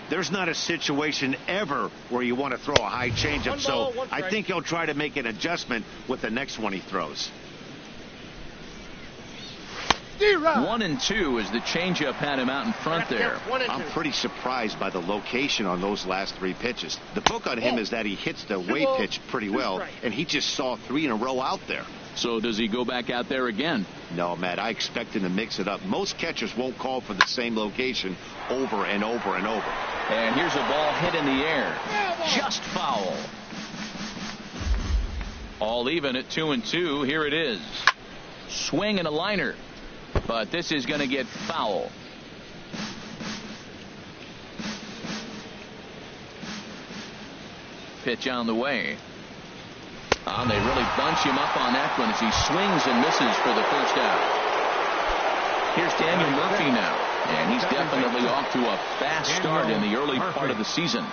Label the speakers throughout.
Speaker 1: There's not a situation ever where you want to throw a high changeup, so I think he'll try to make an adjustment with the next one he throws.
Speaker 2: 1-2 as the changeup had him out in front there.
Speaker 1: I'm pretty surprised by the location on those last 3 pitches. The book on him is that he hits the way pitch pretty well, and he just saw 3 in a row out there.
Speaker 2: So does he go back out there again?
Speaker 1: No, Matt, I expect him to mix it up. Most catchers won't call for the same location over and over and over.
Speaker 2: And here's a ball hit in the air. Just foul. All even at 2-2. Here it is. Swing and a liner. But this is going to get foul. Pitch on the way. They really bunch him up on that one as he swings and misses for the first out. Here's Daniel Murphy now, and he's definitely off to a fast start in the early part of the season.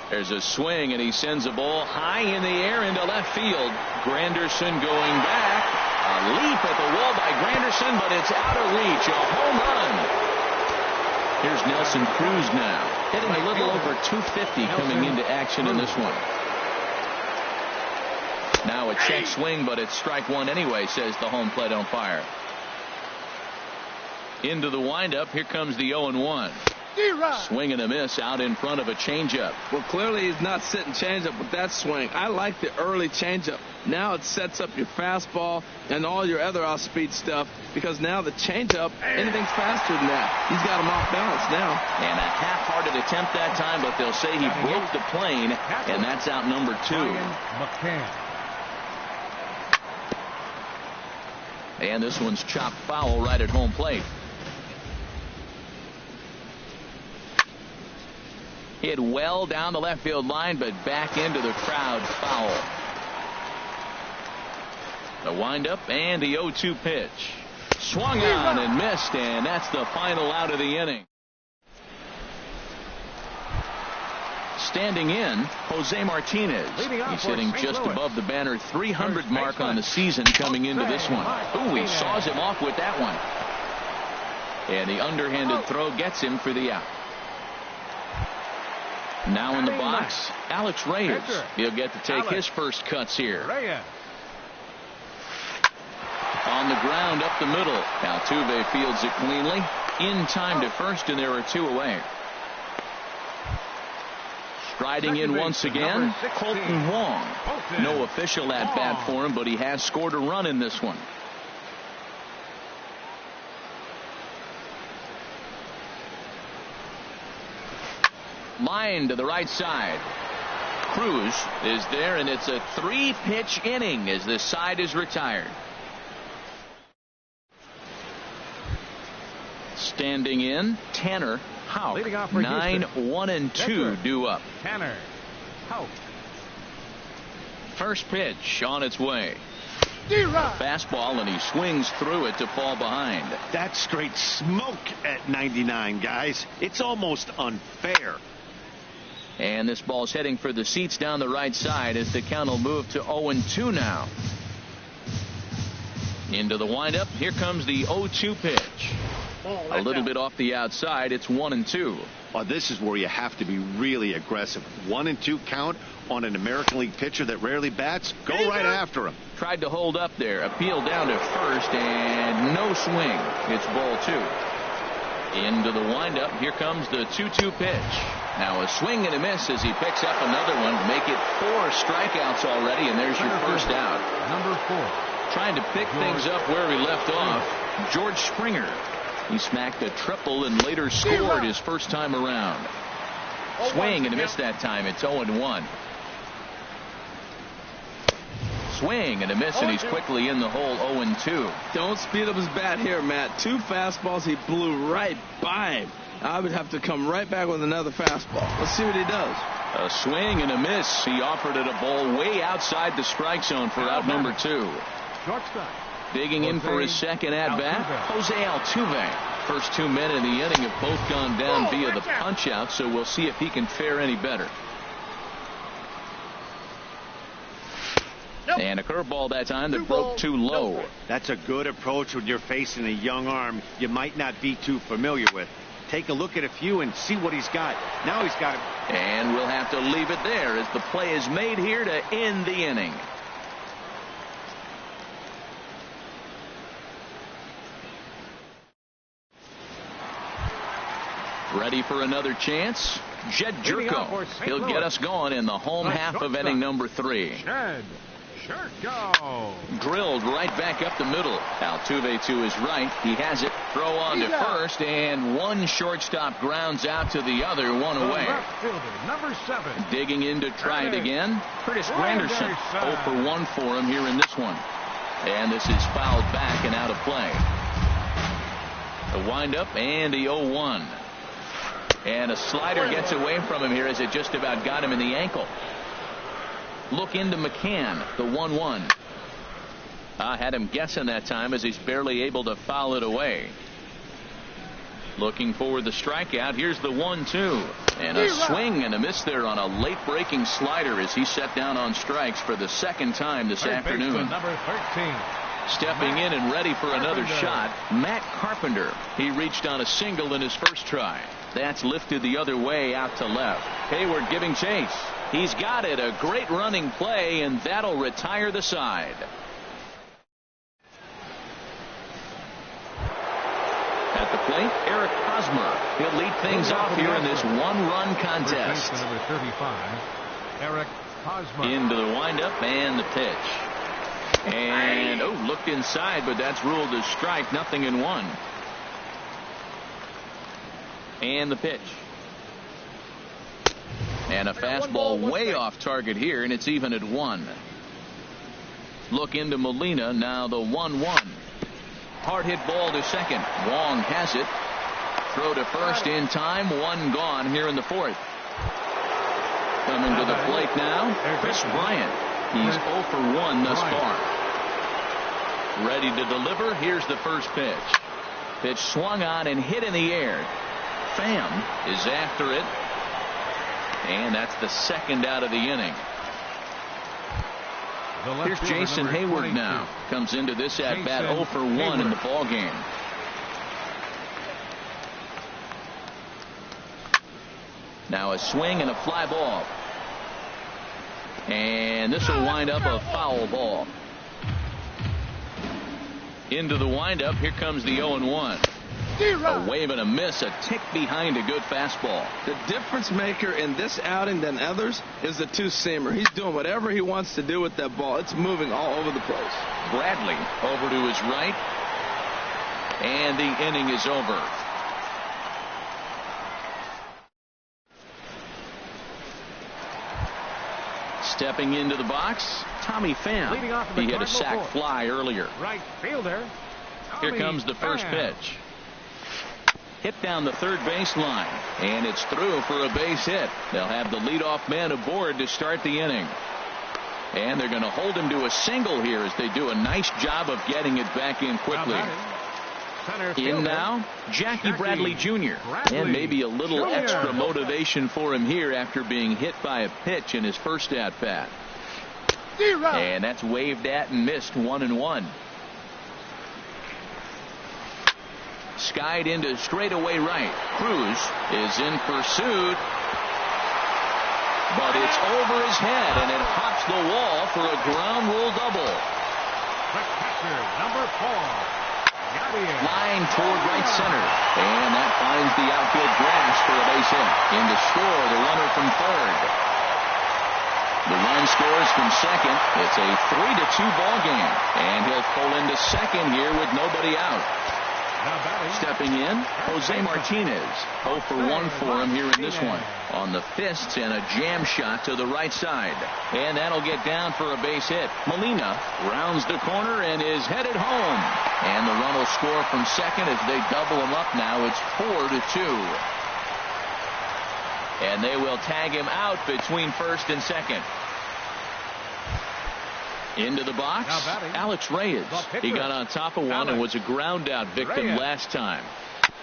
Speaker 2: There's a swing, and he sends a ball high in the air into left field. Granderson going back. A leap at the wall by Granderson, but it's out of reach. A home run. Here's Nelson Cruz now, hitting a little over 250 coming into action in this one. Now a check swing, but it's strike one anyway, says the home plate umpire. Into the windup. Here comes the 0-1. Swing and a miss out in front of a changeup.
Speaker 3: Well, clearly he's not sitting changeup with that swing. I like the early changeup. Now it sets up your fastball and all your other off-speed stuff, because now the changeup, anything's faster than that. He's got him off balance now.
Speaker 2: And a half-hearted attempt that time, but they'll say he broke the plane, and that's out number 2. And this one's chopped foul right at home plate. Hit well down the left field line, but back into the crowd, foul. The windup and the 0-2 pitch. Swung on and missed, and that's the final out of the inning. Standing in, Jose Martinez. He's hitting just above the banner 300 mark on the season coming into this one. Ooh, he saws him off with that one. And the underhanded throw gets him for the out. Now in the box, Alex Reyes. He'll get to take his first cuts here. On the ground up the middle. Altuve fields it cleanly. In time to first, and there are 2 away. Striding in once again, Colton Wong. No official at bat for him, but he has scored a run in this one. Line to the right side. Cruz is there, and it's a 3-pitch inning as this side is retired. Standing in, Tanner Houck. 9-1-2 due up.
Speaker 4: Tanner Houck.
Speaker 2: First pitch on its way. Fastball, and he swings through it to fall behind.
Speaker 1: That's straight smoke at 99, guys. It's almost unfair.
Speaker 2: And this ball's heading for the seats down the right side as the count will move to 0-2 now. Into the windup. Here comes the 0-2 pitch. A little bit off the outside. It's 1-2.
Speaker 1: Oh, this is where you have to be really aggressive. 1-2 count on an American League pitcher that rarely bats. Go right after him.
Speaker 2: Tried to hold up there. Appeal down to first, and no swing. It's ball 2. Into the windup. Here comes the 2-2 pitch. Now a swing and a miss as he picks up another one. Make it 4 strikeouts already, and there's your first out.
Speaker 4: Number 4.
Speaker 2: Trying to pick things up where he left off, George Springer. He smacked a triple and later scored his first time around. Swing and a miss that time. It's 0-1. Swing and a miss, and he's quickly in the hole. 0-2.
Speaker 3: Don't speed up his bat here, Matt. 2 fastballs, he blew right by him. I would have to come right back with another fastball. Let's see what he does.
Speaker 2: A swing and a miss. He offered it a ball way outside the strike zone for out number 2.
Speaker 4: Shortstop.
Speaker 2: Digging in for his second at-bat, Jose Altuve. First 2 men in the inning have both gone down via the punch-out, so we'll see if he can fare any better. And a curveball that time that broke too low.
Speaker 1: That's a good approach when you're facing a young arm you might not be too familiar with. take a look at a few and see what he's got. Now he's got it.
Speaker 2: And we'll have to leave it there as the play is made here to end the inning. Ready for another chance? Jed Jerko. He'll get us going in the home half of inning number 3.
Speaker 4: Jed Jerko.
Speaker 2: Drilled right back up the middle. Altuve to his right. He has it. Throw on to first, and one shortstop grounds out to the other, one away.
Speaker 4: Left fielder, number 7.
Speaker 2: Digging in to try it again. Curtis Granderson. 0 for 1 for him here in this one. And this is fouled back and out of play. The windup and the 0-1. And a slider gets away from him here as it just about got him in the ankle. Look into McCann, the 1-1. I had him guessing that time as he's barely able to foul it away. Looking for the strikeout. Here's the 1-2. And a swing and a miss there on a late breaking slider as he set down on strikes for the second time this afternoon.
Speaker 4: Number 13.
Speaker 2: Stepping in and ready for another shot, Matt Carpenter. He reached on a single in his first try. That's lifted the other way out to left. Hayward giving chase. He's got it. A great running play, and that'll retire the side. At the plate, Eric Hosmer. He'll lead things off here in this one-run contest.
Speaker 4: Number 35, Eric Hosmer.
Speaker 2: Into the windup and the pitch. And, looked inside, but that's ruled as strike. Nothing in 1. And the pitch. And a fastball way off target here, and it's even at 1. Look into Molina, now the 1-1. Hard hit ball to second. Wong has it. Throw to first in time. 1 gone here in the 4th. Coming to the plate now, Chris Bryant. He's 0 for 1 thus far. Ready to deliver. Here's the first pitch. Pitch swung on and hit in the air. Pham is after it. And that's the second out of the inning. Here's Jason Hayward now. Comes into this at bat 0 for 1 in the ball game. Now a swing and a fly ball. And this will wind up a foul ball. Into the windup. Here comes the 0-1. A wave and a miss, a tick behind a good fastball.
Speaker 3: The difference maker in this outing than others is the two-seamer. He's doing whatever he wants to do with that ball. It's moving all over the place.
Speaker 2: Bradley over to his right. And the inning is over. Stepping into the box, Tommy Pham. He hit a sac fly earlier.
Speaker 4: Right fielder.
Speaker 2: Here comes the first pitch. Hit down the third baseline, and it's through for a base hit. They'll have the leadoff man aboard to start the inning. And they're going to hold him to a single here as they do a nice job of getting it back in quickly. In now, Jackie Bradley Jr. And maybe a little extra motivation for him here after being hit by a pitch in his first at-bat. And that's waved at and missed 1-1. Skied into straightaway right. Cruz is in pursuit. But it's over his head, and it hops the wall for a ground rule double.
Speaker 4: The catcher, number 4.
Speaker 2: Line toward right center. And that finds the outfield grass for a base hit. In to score the runner from third. The run scores from second. It's a 3-2 ball game. And he'll pull into second here with nobody out. Stepping in, Jose Martinez. 0 for 1 for him here in this one. On the fists and a jam shot to the right side. And that'll get down for a base hit. Molina rounds the corner and is headed home. And the run will score from second as they double him up now. It's 4-2. And they will tag him out between first and second. Into the box, Alex Reyes. He got on top of one and was a ground out victim last time.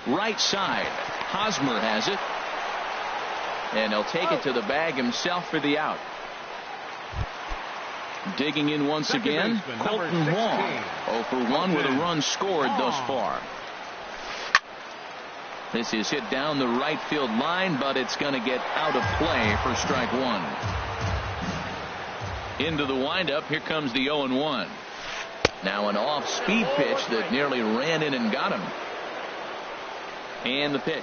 Speaker 2: Right side, Hosmer has it. And he'll take it to the bag himself for the out. Digging in once again, Colton Wong. 0 for 1 with a run scored thus far. This is hit down the right field line, but it's going to get out of play for strike one. Into the windup. Here comes the 0-1. Now an off-speed pitch that nearly ran in and got him. And the pitch.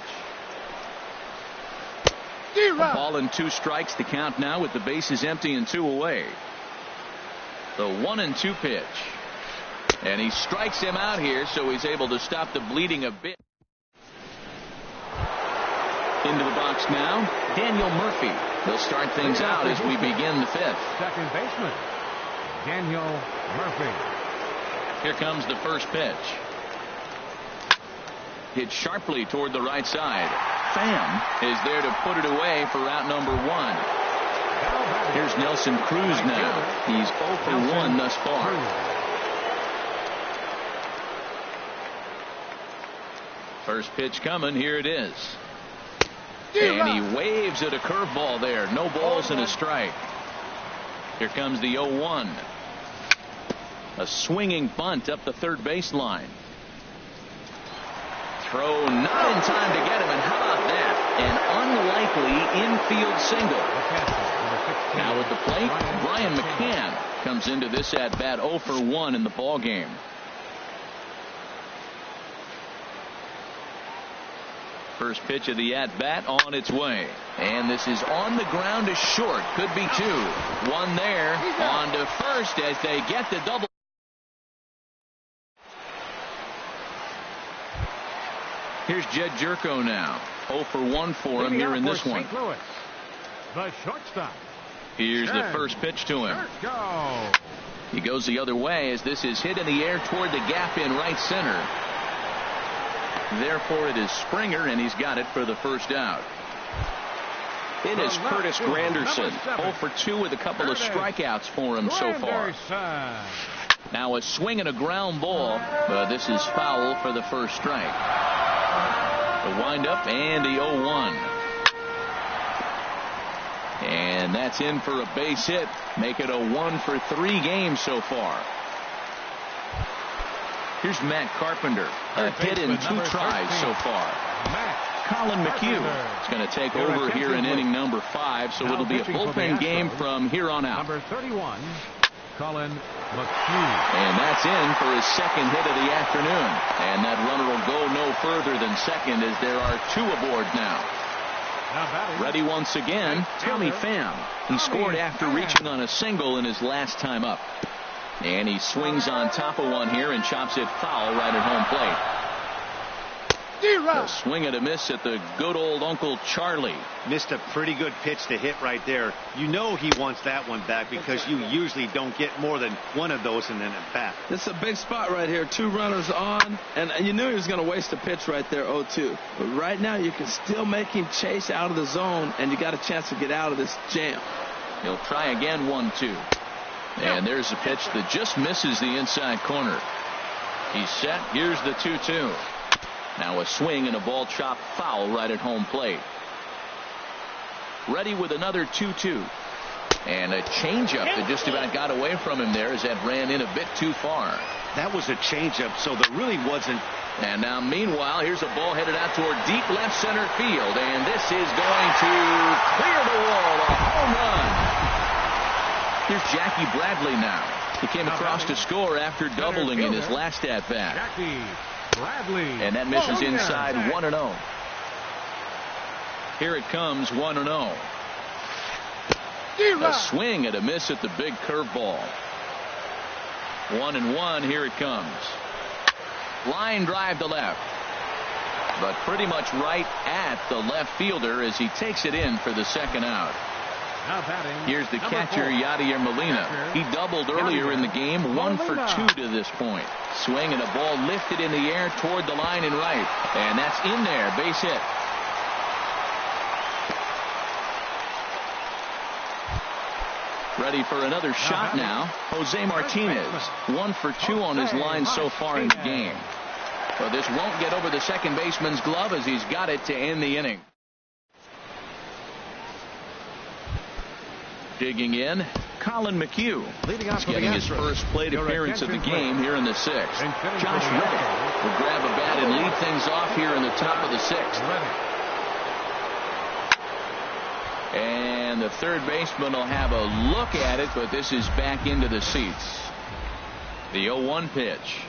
Speaker 2: A ball and 2 strikes to count now with the bases empty and 2 away. The 1-2 pitch. And he strikes him out here, so he's able to stop the bleeding a bit. Into the box now, Daniel Murphy. He'll start things out as we begin the 5th.
Speaker 4: Second baseman, Daniel Murphy.
Speaker 2: Here comes the first pitch. Hit sharply toward the right side. Pham is there to put it away for out number 1. Here's Nelson Cruz now. He's 0 for 1 thus far. First pitch coming. Here it is. And he waves at a curveball there. No balls and a strike. Here comes the 0-1. A swinging bunt up the third baseline. Throw not in time to get him, and how about that? An unlikely infield single. Now at the plate, Brian McCann comes into this at bat 0 for 1 in the ball game. First pitch of the at bat on its way, and this is on the ground to short. Could be 2. 1 there on to first as they get the double. Here's Jed Jerko now. 0 for 1 for him here in this one.
Speaker 4: The shortstop.
Speaker 2: Here's the first pitch to him. He goes the other way as this is hit in the air toward the gap in right center. Therefore, it is Springer, and he's got it for the first out. It is Curtis Granderson. 0 for 2 with a couple of strikeouts for him so far. Now a swing and a ground ball, but this is foul for the first strike. The windup and the 0-1. And that's in for a base hit. Make it a 1 for 3 game so far. Here's Matt Carpenter. A hit in 2 tries so far. Colin McHugh is going to take over here in inning number 5, so it'll be a bullpen game from here on out.
Speaker 4: Number 31, Colin McHugh.
Speaker 2: And that's in for his second hit of the afternoon. And that runner will go no further than second as there are 2 aboard now. Ready once again, Tommy Pham. He scored after reaching on a single in his last time up. And he swings on top of one here and chops it foul right at home plate. A swing and a miss at the good old Uncle Charlie.
Speaker 1: Missed a pretty good pitch to hit right there. You know he wants that one back because you usually don't get more than one of those in an at bat.
Speaker 3: This is a big spot right here. 2 runners on, and you knew he was going to waste a pitch right there, 0-2. But right now you can still make him chase out of the zone, and you got a chance to get out of this jam.
Speaker 2: He'll try again, 1-2. And there's a pitch that just misses the inside corner. He's set. Here's the 2-2. Now a swing and a ball chop foul right at home plate. Ready with another 2-2. And a changeup that just about got away from him there as that ran in a bit too far.
Speaker 1: That was a changeup, so there really wasn't.
Speaker 2: And now meanwhile, here's a ball headed out toward deep left center field. And this is going to clear the wall. A home run. Here's Jackie Bradley now. He came across to score after doubling in his last at bat.
Speaker 4: Bradley.
Speaker 2: And that misses inside 1-0. Here it comes, 1-0. A swing and a miss at the big curveball. 1-1. Here it comes. Line drive to left. But pretty much right at the left fielder as he takes it in for the second out. Here's the catcher, Yadier Molina. He doubled earlier in the game, 1 for 2 to this point. Swing and a ball lifted in the air toward the line and right. And that's in there, base hit. Ready for another shot now. Jose Martinez, 1 for 2 on his line so far in the game. But this won't get over the second baseman's glove as he's got it to end the inning. Digging in, Colin McHugh.
Speaker 1: Leading off
Speaker 2: He's
Speaker 1: for the
Speaker 2: getting his
Speaker 1: Astros.
Speaker 2: first plate
Speaker 4: Your
Speaker 2: appearance of the
Speaker 4: attention,
Speaker 2: game
Speaker 4: please.
Speaker 2: here in the sixth.
Speaker 4: And finish
Speaker 2: Josh
Speaker 4: for the
Speaker 2: Reddick
Speaker 4: Astros.
Speaker 2: will grab a bat and lead things off here in the top of the sixth.
Speaker 4: Ready.
Speaker 2: And the third baseman will have a look at it, but this is back into the seats. The 0-1 pitch.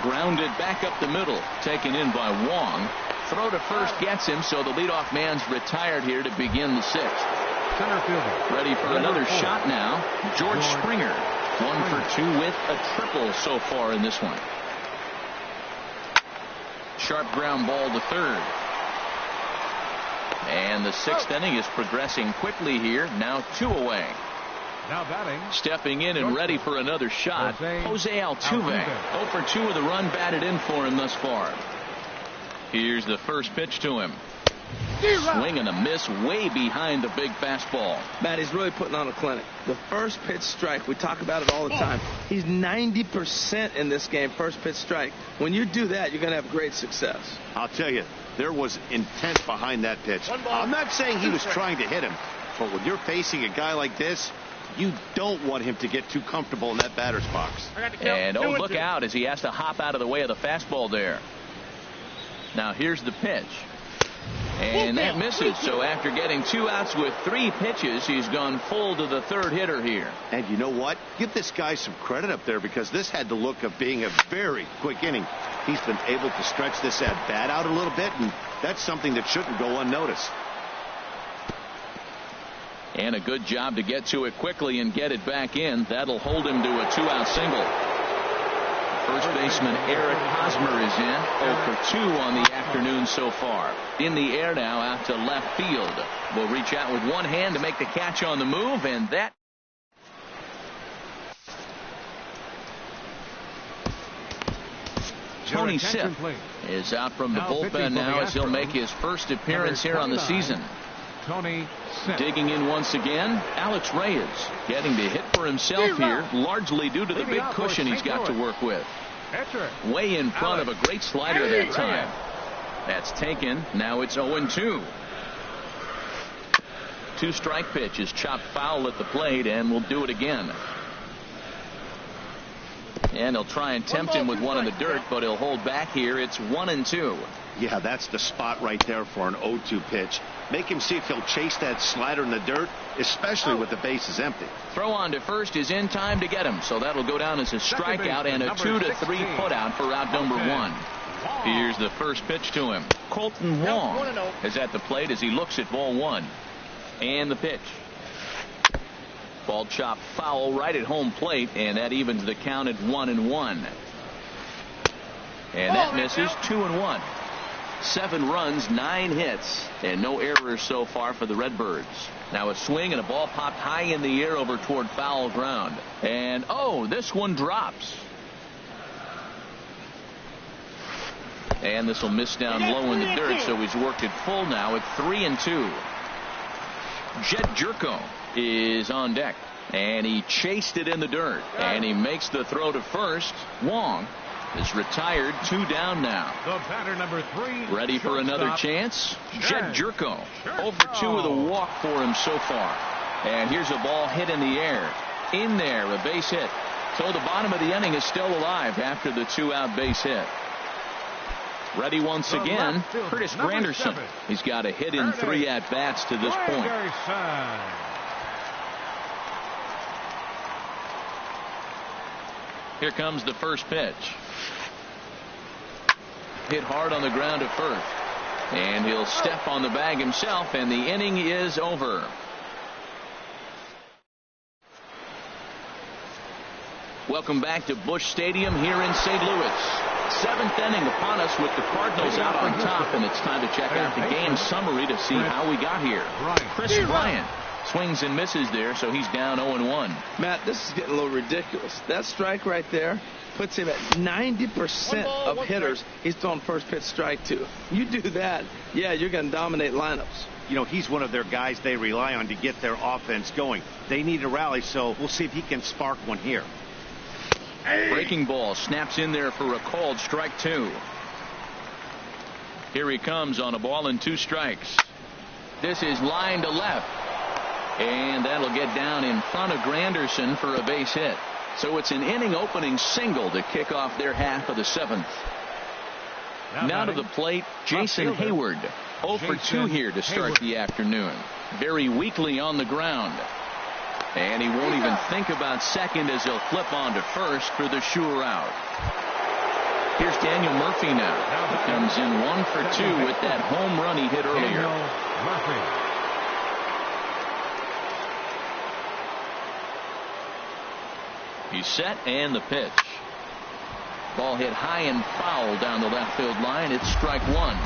Speaker 2: Grounded back up the middle, taken in by Wong. Throw to first gets him, so the leadoff man's retired here to begin the sixth.
Speaker 4: Center fielder.
Speaker 2: Ready for another shot now. George Springer. 1 for 2 with a triple so far in this one. Sharp ground ball to third. And the sixth inning is progressing quickly here. Now 2 away.
Speaker 4: Now batting.
Speaker 2: Stepping in and ready for another shot. Jose Altuve. 0 for 2 with a run batted in for him thus far. Here's the first pitch to him. Swing and a miss way behind the big fastball.
Speaker 3: Matt, he's really putting on a clinic. The first pitch strike, we talk about it all the time. He's 90% in this game, first pitch strike. When you do that, you're going to have great success.
Speaker 1: I'll tell you, there was intent behind that pitch. I'm not saying he was trying to hit him, but when you're facing a guy like this, you don't want him to get too comfortable in that batter's box.
Speaker 2: And oh, look out as he has to hop out of the way of the fastball there. Now here's the pitch. And that misses. So after getting 2 outs with 3 pitches, he's gone full to the third hitter here.
Speaker 1: And you know what? Give this guy some credit up there, because this had the look of being a very quick inning. He's been able to stretch this at bat out a little bit, and that's something that shouldn't go unnoticed.
Speaker 2: And a good job to get to it quickly and get it back in. That'll hold him to a 2-out single. First baseman Eric Hosmer is in. 0 for 2 on the afternoon so far. In the air now out to left field. Will reach out with one hand to make the catch on the move, and that. Tony Sipp is out from the bullpen now as he'll make his first appearance here on the season.
Speaker 4: Tony Sipp.
Speaker 2: Digging in once again, Alex Reyes getting to hit for himself here, largely due to the big cushion he's got to work with. Way in front of a great slider that time. That's taken. Now it's 0-2. 2-strike pitch is chopped foul at the plate, and will do it again. And they'll try and tempt him with one in the dirt, but he'll hold back here. It's 1-2.
Speaker 1: Yeah, that's the spot right there for an 0-2 pitch. Make him see if he'll chase that slider in the dirt, especially with the bases empty.
Speaker 2: Throw on to first is in time to get him, so that'll go down as a strikeout and a 2-3 putout for out number 1. Here's the first pitch to him. Colton Wong is at the plate as he looks at ball 1. And the pitch. Ball chopped foul right at home plate, and that evens the count at 1-1. And that misses. 2-1. 7 runs, 9 hits, and no errors so far for the Redbirds. Now a swing and a ball popped high in the air over toward foul ground. And oh, this one drops. And this will miss down low in the dirt, so he's worked it full now at 3-2. Jed Jerko is on deck, and he chased it in the dirt, and he makes the throw to first. Wong is retired. 2 down now.
Speaker 4: The batter number 3.
Speaker 2: Ready for another chance. Jed Jerko. 0 for 2 with a walk for him so far. And here's a ball hit in the air. In there, a base hit. So the bottom of the inning is still alive after the 2-out base hit. Ready once again, Curtis Granderson. He's got a hit in 3 at-bats to this point. Here comes the first pitch. Hit hard on the ground at first. And he'll step on the bag himself, and the inning is over. Welcome back to Busch Stadium here in St. Louis. 7th inning upon us with the Cardinals out on top, and it's time to check out the game summary to see how we got here. Chris Bryant swings and misses there, so he's down 0-1.
Speaker 3: Matt, this is getting a little ridiculous. That strike right there puts him at 90% of hitters he's thrown first pitch strike to. You do that, yeah, you're going to dominate lineups.
Speaker 1: You know, he's one of their guys they rely on to get their offense going. They need a rally, so we'll see if he can spark one here.
Speaker 2: Breaking ball snaps in there for a called strike 2. Here he comes on a ball and 2 strikes. This is line to left. And that'll get down in front of Granderson for a base hit. So it's an inning opening single to kick off their half of the 7th. Now to the plate, Jason Hayward. 0 for 2 here to start the afternoon. Very weakly on the ground. And he won't even think about second as he'll flip on to first for the sure out. Here's Daniel Murphy now. He comes in 1 for 2 with that home run he hit earlier. He's set and the pitch. Ball hit high and foul down the left field line. It's strike 1.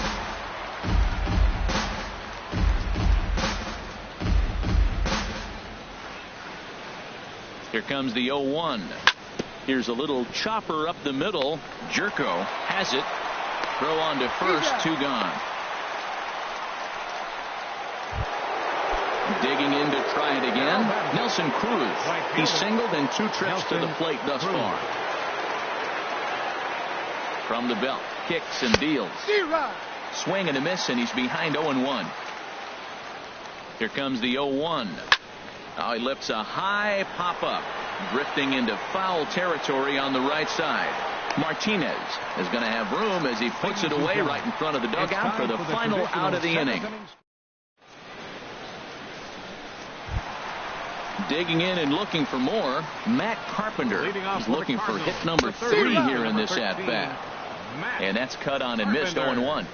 Speaker 2: Here comes the 0-1. Here's a little chopper up the middle. Jerko has it. Throw on to first. 2 gone. Digging in to try it again. Nelson Cruz. He's singled in 2 trips to the plate thus far. From the belt. Kicks and deals. Swing and a miss, and he's behind 0-1. Here comes the 0-1. Now he lifts a high pop-up. Drifting into foul territory on the right side. Martinez is going to have room as he puts it away right in front of the dugout for the final out of the inning. Digging in and looking for more, Matt Carpenter. He's looking for hit number 3 here in this at-bat. And that's cut on and missed. 0-1.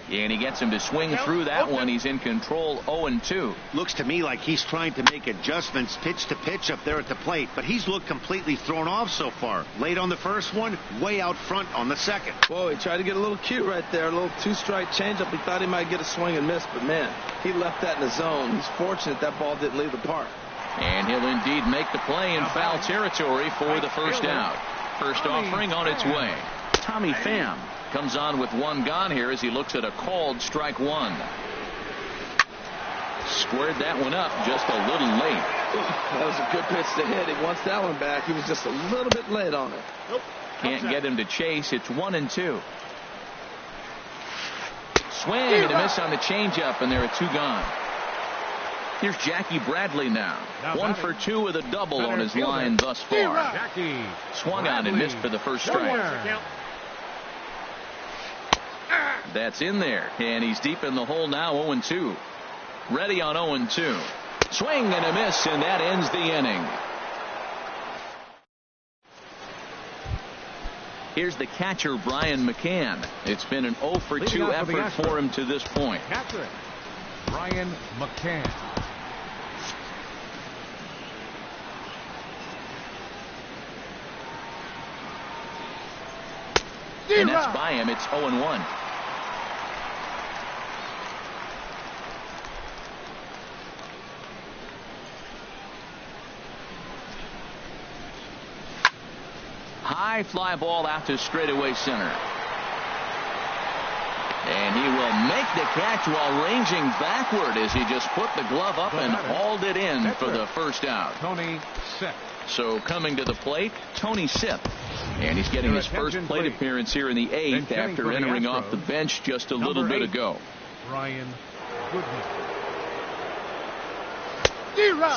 Speaker 2: And he gets him to swing through that one. He's in control. 0-2.
Speaker 1: Looks to me like he's trying to make adjustments pitch to pitch up there at the plate, but he's looked completely thrown off so far. Late on the first one, way out front on the second.
Speaker 3: Whoa, he tried to get a little cute right there. A little 2-strike changeup. He thought he might get a swing and miss, but man, he left that in the zone. He's fortunate that ball didn't leave the park.
Speaker 2: And he'll indeed make the play in foul territory for the first out. First offering on its way. Tommy Pham comes on with 1 gone here as he looks at a called strike 1. Squared that one up just a little late.
Speaker 3: That was a good pitch to hit. He wants that one back. He was just a little bit late on it.
Speaker 2: Can't get him to chase. It's 1-2. Swing and a miss on the changeup, and there are 2 gone. Here's Jackie Bradley now. 1 for 2 with a double on his line thus far. Swung on and missed for the first strike. That's in there, and he's deep in the hole now. 0-2. Ready on 0-2. Swing and a miss, and that ends the inning. Here's the catcher, Brian McCann. It's been an 0 for 2 effort for him to this point.
Speaker 4: Catcher, Brian McCann.
Speaker 2: And that's by him. It's 0-1. High fly ball out to straightaway center. And he will make the catch while ranging backward as he just put the glove up and hauled it in for the first out.
Speaker 4: Tony Sipp.
Speaker 2: So coming to the plate, Tony Sipp. And he's getting his first plate appearance here in the 8th after entering off the bench just a little bit ago.
Speaker 4: Ryan Goodman.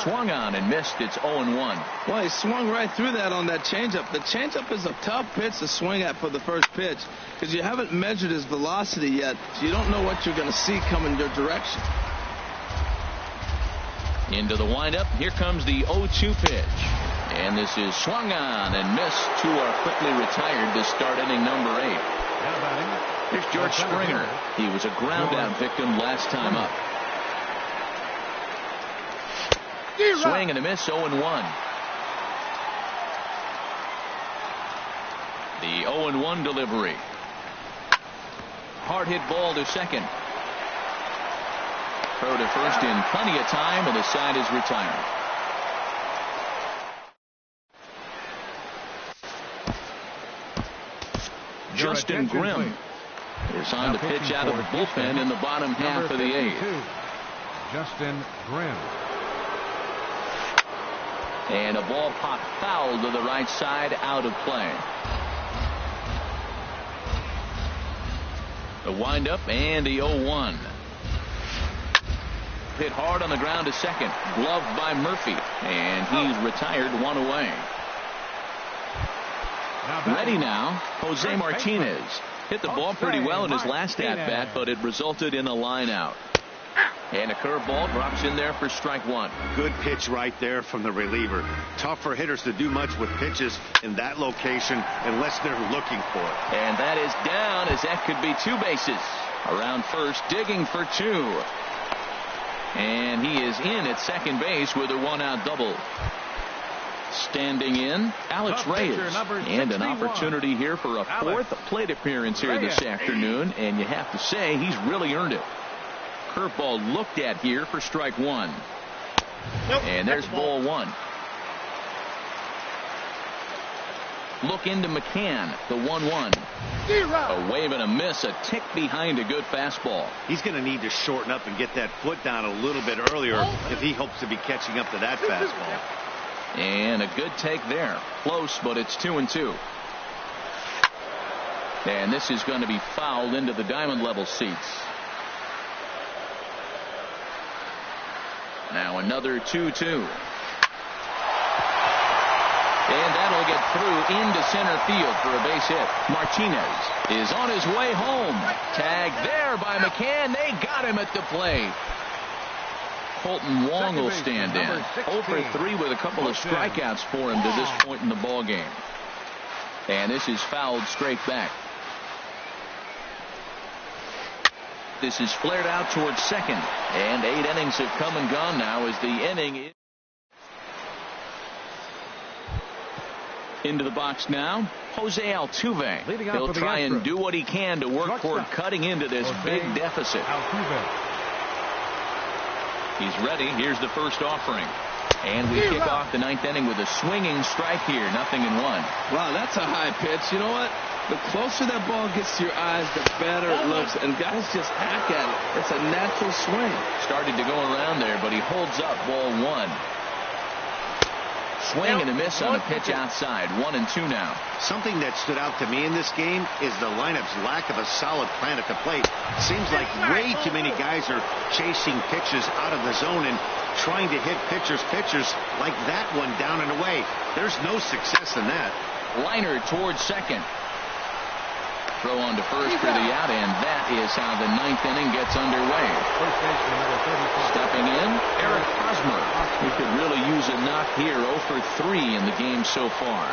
Speaker 2: Swung on and missed. It's 0-1.
Speaker 3: Well, he swung right through that on that changeup. The changeup is a tough pitch to swing at for the first pitch because you haven't measured his velocity yet, so you don't know what you're going to see coming your direction.
Speaker 2: Into the windup. Here comes the 0-2 pitch. And this is swung on and missed. 2 are quickly retired to start inning number 8. Here's George Springer. He was a ground out victim last time up. Swing and a miss. 0-1. The 0-1 delivery. Hard hit ball to second. Throw to first in plenty of time, and the side is retired. Justin Grimm is on to pitch out of the bullpen in the bottom half of the 8th.
Speaker 4: Justin Grimm.
Speaker 2: And a ball popped foul to the right side, out of play. The windup and the 0-1. Hit hard on the ground to second. Gloved by Murphy. And he's retired, one away. Ready now, Jose Martinez. Hit the ball pretty well in his last at-bat, but it resulted in a line out. And a curveball drops in there for strike one.
Speaker 1: Good pitch right there from the reliever. Tough for hitters to do much with pitches in that location unless they're looking for it.
Speaker 2: And that is down, as that could be two bases. Around first, digging for two. And he is in at second base with a one-out double. Standing in, Alex Reyes. And an opportunity here for a fourth plate appearance here this afternoon. And you have to say, he's really earned it. Curveball looked at here for strike one. And there's ball one. Look into McCann, the 1-1. A wave and a miss, a tick behind a good fastball.
Speaker 1: He's going to need to shorten up and get that foot down a little bit earlier if he hopes to be catching up to that fastball.
Speaker 2: And a good take there. Close, but it's 2-2. And this is going to be fouled into the diamond level seats. Now another 2-2. And that'll get through into center field for a base hit. Martinez is on his way home. Tagged there by McCann. They got him at the plate. Colton Wong will stand in. 0 for 3 with a couple of strikeouts for him to this point in the ball game. And this is fouled straight back. This is flared out towards second. And 8 innings have come and gone now as the inning is. Into the box now, Jose Altuve. He'll try and do what he can to work toward cutting into this big deficit. He's ready. Here's the first offering. And we kick off the 9th inning with a swinging strike here. 0-1.
Speaker 3: Wow, that's a high pitch. You know what? The closer that ball gets to your eyes, the better it looks. And guys just hack at it. It's a natural swing.
Speaker 2: Started to go around there, but he holds up ball one. Swing and a miss on a pitch outside. 1-2 now.
Speaker 1: Something that stood out to me in this game is the lineup's lack of a solid plan at the plate. Seems like way too many guys are chasing pitches out of the zone and trying to hit pitchers like that one down and away. There's no success in that.
Speaker 2: Liner towards second. Throw on to first for the out, and that is how the 9th inning gets underway. Stepping in, Eric Hosmer. He could really use a knock here. 0 for 3 in the game so far.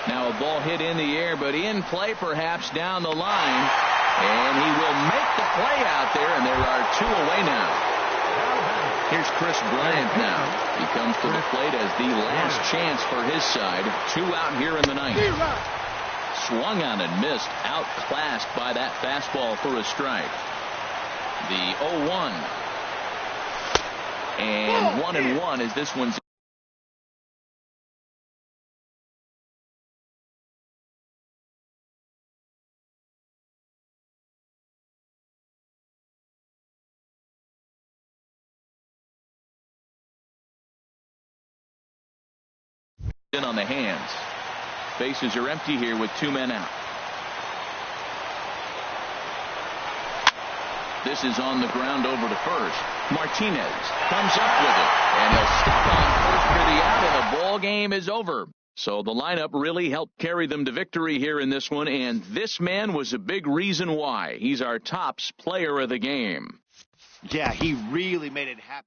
Speaker 2: Now a ball hit in the air, but in play perhaps down the line. And he will make the play out there, and there are 2 away now. Here's Chris Bryant now. He comes to the plate as the last chance for his side. 2 out here in the 9th. Swung on and missed. Outclassed by that fastball for a strike. The 0-1. And 1-1 as this one's in on the hands. Bases are empty here with 2 men out. This is on the ground over to first. Martinez comes up with it, and he'll step on first for the out, and the ball game is over. So the lineup really helped carry them to victory here in this one, and this man was a big reason why. He's our tops player of the game.
Speaker 1: Yeah, he really made it happen.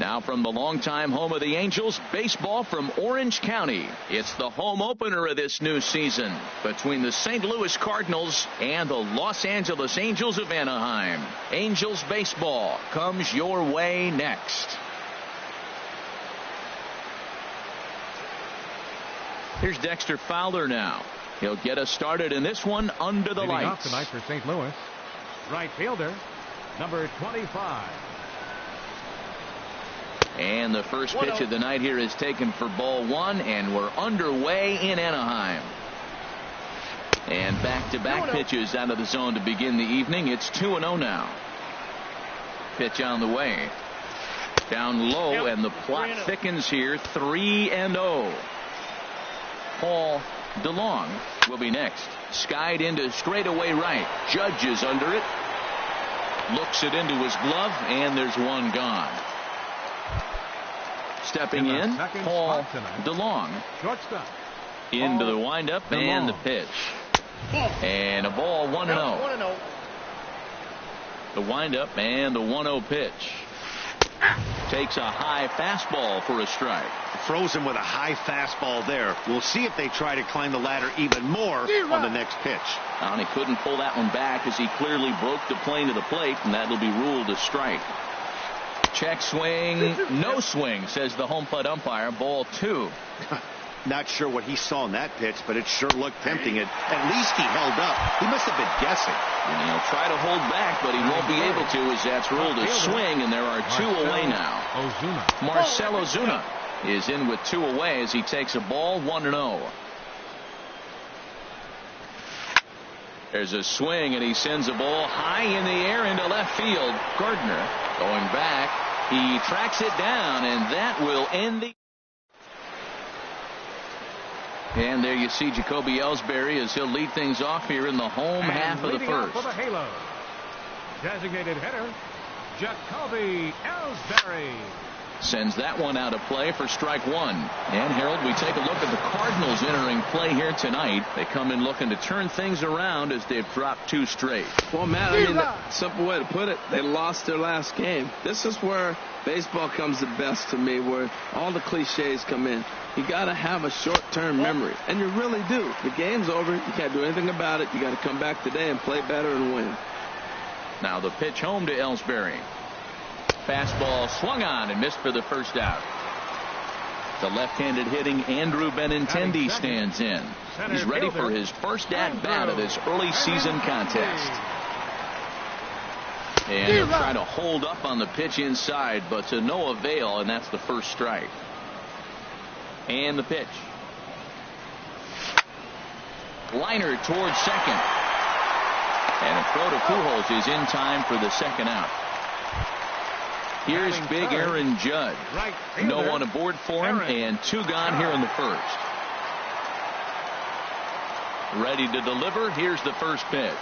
Speaker 2: Now from the longtime home of the Angels, baseball from Orange County. It's the home opener of this new season between the St. Louis Cardinals and the Los Angeles Angels of Anaheim. Angels baseball comes your way next. Here's Dexter Fowler now. He'll get us started in this one under the lights.
Speaker 4: Off tonight for St. Louis, right fielder, number 25.
Speaker 2: And the first pitch of the night here is taken for ball one, and we're underway in Anaheim. And back-to-back pitches out of the zone to begin the evening. It's 2-0 now. Pitch on the way. Down low, and the plot thickens here. 3-0. Paul DeLong will be next. Skied into straightaway right. Judge is under it. Looks it into his glove, and there's one gone. Stepping in, Paul DeLong.
Speaker 4: Shortstop.
Speaker 2: Into the windup and the pitch. And a ball 1-0. The windup and the 1-0 pitch. Takes a high fastball for a strike.
Speaker 1: Throws him with a high fastball there. We'll see if they try to climb the ladder even more on the next pitch.
Speaker 2: And he couldn't pull that one back as he clearly broke the plane to the plate, and that'll be ruled a strike. Check swing, no swing, says the home plate umpire. Ball 2.
Speaker 1: Not sure what he saw in that pitch, but it sure looked tempting. At least he held up. He must have been guessing.
Speaker 2: And he'll try to hold back, but he won't be able to, as that's ruled a swing, and there are 2 away now. Marcell Ozuna is in with 2 away as he takes a ball 1-0. There's a swing, and he sends a ball high in the air into left field. Gardner going back. He tracks it down, and that will end the. And there you see Jacoby Ellsbury as he'll lead things off here in the home half of the first.
Speaker 4: For the Halo, designated hitter, Jacoby Ellsbury.
Speaker 2: Sends that one out of play for strike 1. And Harold, we take a look at the Cardinals entering play here tonight. They come in looking to turn things around as they've dropped 2 straight.
Speaker 3: Well, Matt, I mean, the simple way to put it, they lost their last game. This is where baseball comes the best to me, where all the cliches come in. You got to have a short-term memory, and you really do. The game's over. You can't do anything about it. You got to come back today and play better and win.
Speaker 2: Now the pitch home to Ellsbury. Fastball swung on and missed for the first out. The left-handed hitting Andrew Benintendi stands in. He's ready for his first at-bat of this early season contest. And he'll try to hold up on the pitch inside, but to no avail, and that's the first strike. And the pitch. Liner towards second. And a throw to Pujols is in time for the second out. Here's big Aaron Judge. No one aboard for him, and 2 gone here in the first. Ready to deliver. Here's the first pitch.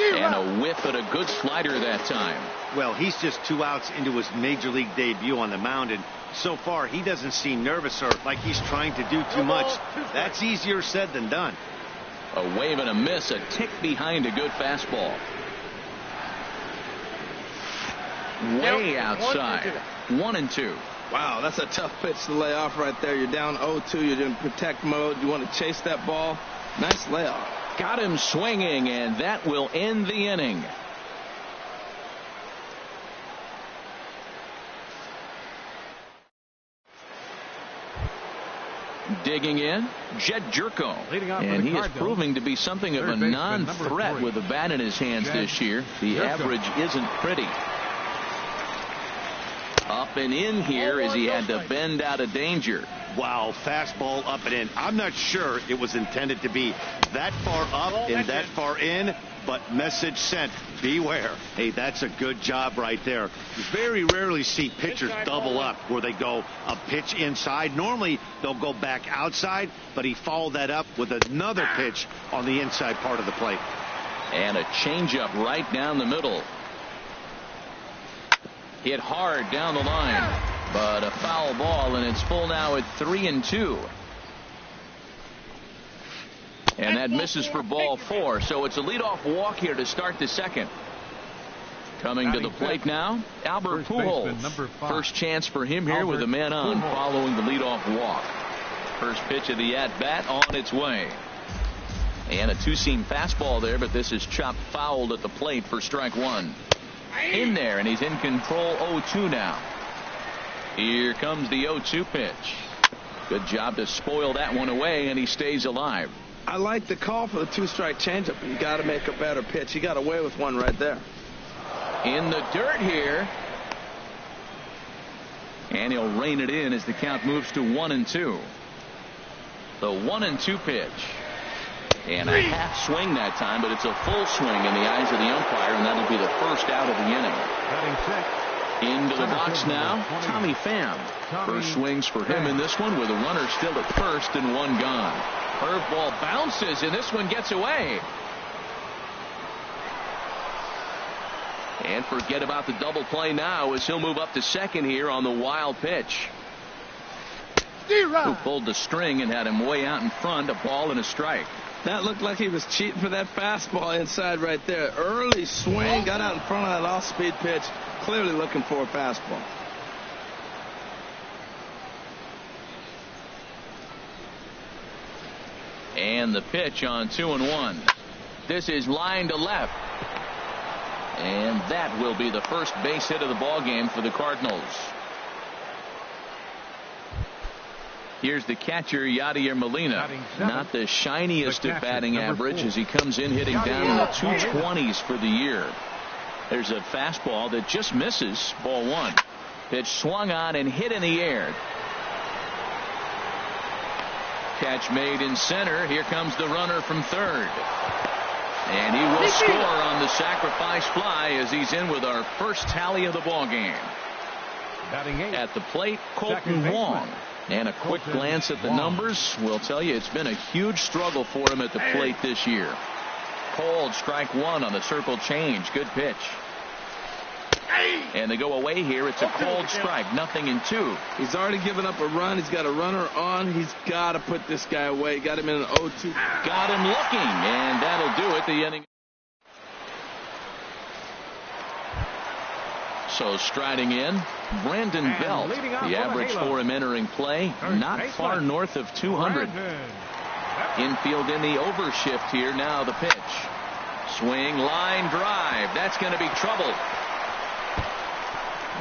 Speaker 2: And a whiff at a good slider that time.
Speaker 1: Well, he's just 2 outs into his major league debut on the mound, and so far he doesn't seem nervous or like he's trying to do too much. That's easier said than done.
Speaker 2: A wave and a miss, a tick behind a good fastball. Way outside. 1-2.
Speaker 3: Wow, that's a tough pitch to lay off right there. You're down 0-2. You're in protect mode. You want to chase that ball. Nice layoff.
Speaker 2: Got him swinging, and that will end the inning. Digging in, Jed Jerko, and he is proving to be something of a non-threat with the bat in his hands this year. The average isn't pretty. Up and in here as he had to bend out of danger.
Speaker 1: Wow, fastball up and in. I'm not sure it was intended to be that far up and that far in, but message sent. Beware. Hey, that's a good job right there. You very rarely see pitchers double up where they go a pitch inside. Normally they'll go back outside, but he followed that up with another pitch on the inside part of the plate.
Speaker 2: And a changeup right down the middle. Hit hard down the line, but a foul ball, and it's full now at 3-2. And that misses for ball 4, so it's a leadoff walk here to start the second. Coming to the plate now, Albert Pujols. First chance for him here with a man on following the leadoff walk. First pitch of the at-bat on its way. And a two-seam fastball there, but this is chopped fouled at the plate for strike one. In there, and he's in control 0-2 now. Here comes the 0-2 pitch. Good job to spoil that one away, and he stays alive.
Speaker 3: I like the call for the two-strike changeup. You got to make a better pitch. He got away with one right there.
Speaker 2: In the dirt here. And he'll rein it in as the count moves to 1-2. The 1-2 pitch. And a half swing that time, but it's a full swing in the eyes of the umpire, and that'll be the first out of the inning. Into the box now, Tommy Pham. First swings for him in this one with a runner still at first and one gone. Curveball bounces, and this one gets away. And forget about the double play now as he'll move up to second here on the wild pitch. Who pulled the string and had him way out in front, a ball and a strike.
Speaker 3: That looked like he was cheating for that fastball inside right there. Early swing, got out in front of that off-speed pitch, clearly looking for a fastball.
Speaker 2: And the pitch on 2-1. This is line to left. And that will be the first base hit of the ball game for the Cardinals. Here's the catcher, Yadier Molina. Not the shiniest of batting average as he comes in hitting down in the 220s for the year. There's a fastball that just misses. Ball one. Pitch swung on and hit in the air. Catch made in center. Here comes the runner from third. And he will score on the sacrifice fly as he's in with our first tally of the ball game. At the plate, Colton Wong. And a quick glance at the numbers will tell you it's been a huge struggle for him at the plate this year. Cold, strike one on the circle change. Good pitch. And they go away here. It's a cold strike. 0-2.
Speaker 3: He's already given up a run. He's got a runner on. He's got to put this guy away. Got him in an 0-2.
Speaker 2: Got him looking, and that'll do it. The inning. So striding in, Brandon Belt. The average for him entering play, not far north of 200. Infield in the overshift here. Now the pitch. Swing, line drive. That's going to be trouble.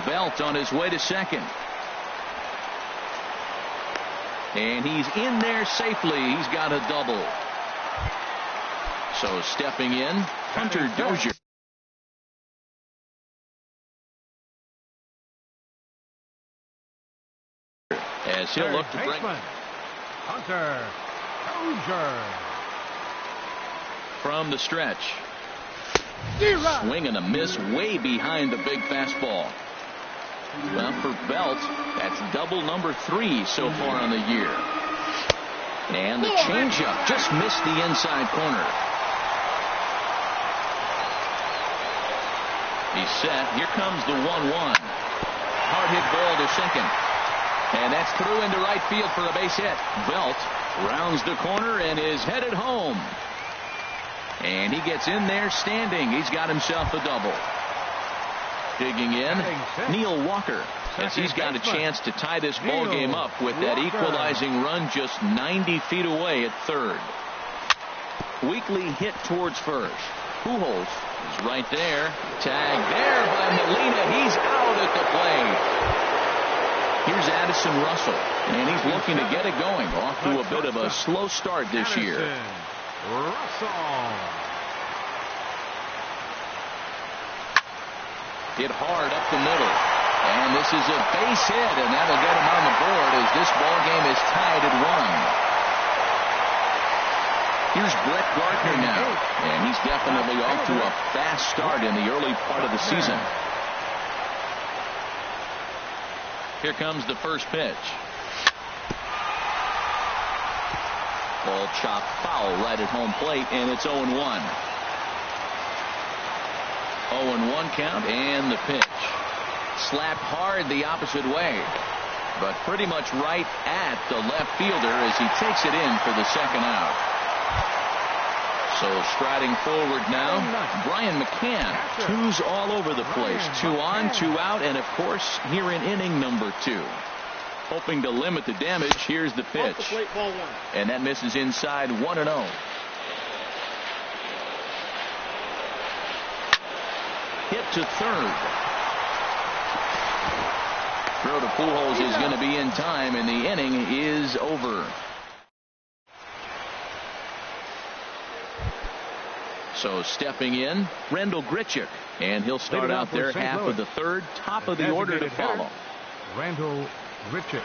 Speaker 2: Belt on his way to second. And he's in there safely. He's got a double. So stepping in, Hunter Dozier. As he'll look to bring
Speaker 4: Hunter Dozier
Speaker 2: from the stretch. Swing and a miss way behind the big fastball. Well, for Belt, that's double number 3 so far on the year. And the changeup just missed the inside corner. He's set. Here comes the 1-1. Hard hit ball to second. And that's through into right field for a base hit. Belt rounds the corner and is headed home. And he gets in there standing. He's got himself a double. Digging in, Neil Walker, as he's got a chance to tie this ball game up with that equalizing run just 90 feet away at third. Weakly hit towards first. Pujols is right there. Tag there by Molina. He's out at the plate. Here's Addison Russell, and he's looking to get it going. Off to a bit of a slow start this year. Hit hard up the middle. And this is a base hit, and that'll get him on the board as this ball game is tied at 1. Here's Brett Gardner now, and he's definitely off to a fast start in the early part of the season. Here comes the first pitch. Ball chopped foul right at home plate, and it's 0-1. 0-1 count, and the pitch. Slapped hard the opposite way, but pretty much right at the left fielder as he takes it in for the second out. So striding forward now, Brian McCann. Twos all over the place. 2 on, 2 out, and of course here in inning number 2. Hoping to limit the damage. Here's the pitch. And that misses inside 1-0. Hit to third. Throw to Pujols is going to be in time, and the inning is over. So stepping in, Randall Grichuk, and he'll start out there half of the third, top of the order to follow.
Speaker 4: Randall Grichuk.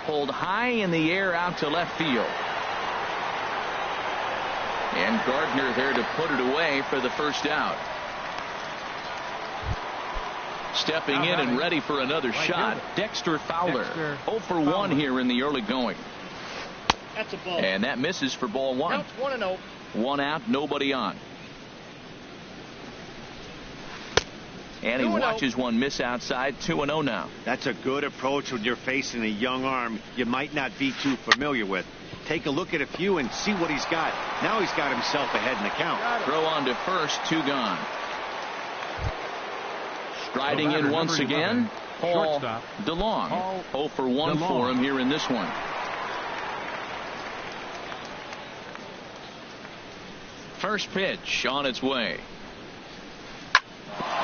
Speaker 2: Pulled high in the air out to left field. And Gardner there to put it away for the first out. Stepping in and ready for another shot, Dexter Fowler. 0 for 1 here in the early going.
Speaker 5: That's a ball.
Speaker 2: And that misses for ball 1.
Speaker 5: Counts 1-0.
Speaker 2: 1 out, nobody on. And he watches one miss outside. 2-0 now.
Speaker 1: That's a good approach when you're facing a young arm you might not be too familiar with. Take a look at a few and see what he's got. Now he's got himself ahead in the count.
Speaker 2: Throw on to first, 2 gone. Striding in once again, Paul DeLong. 0 for 1 for him here in this one. First pitch on its way.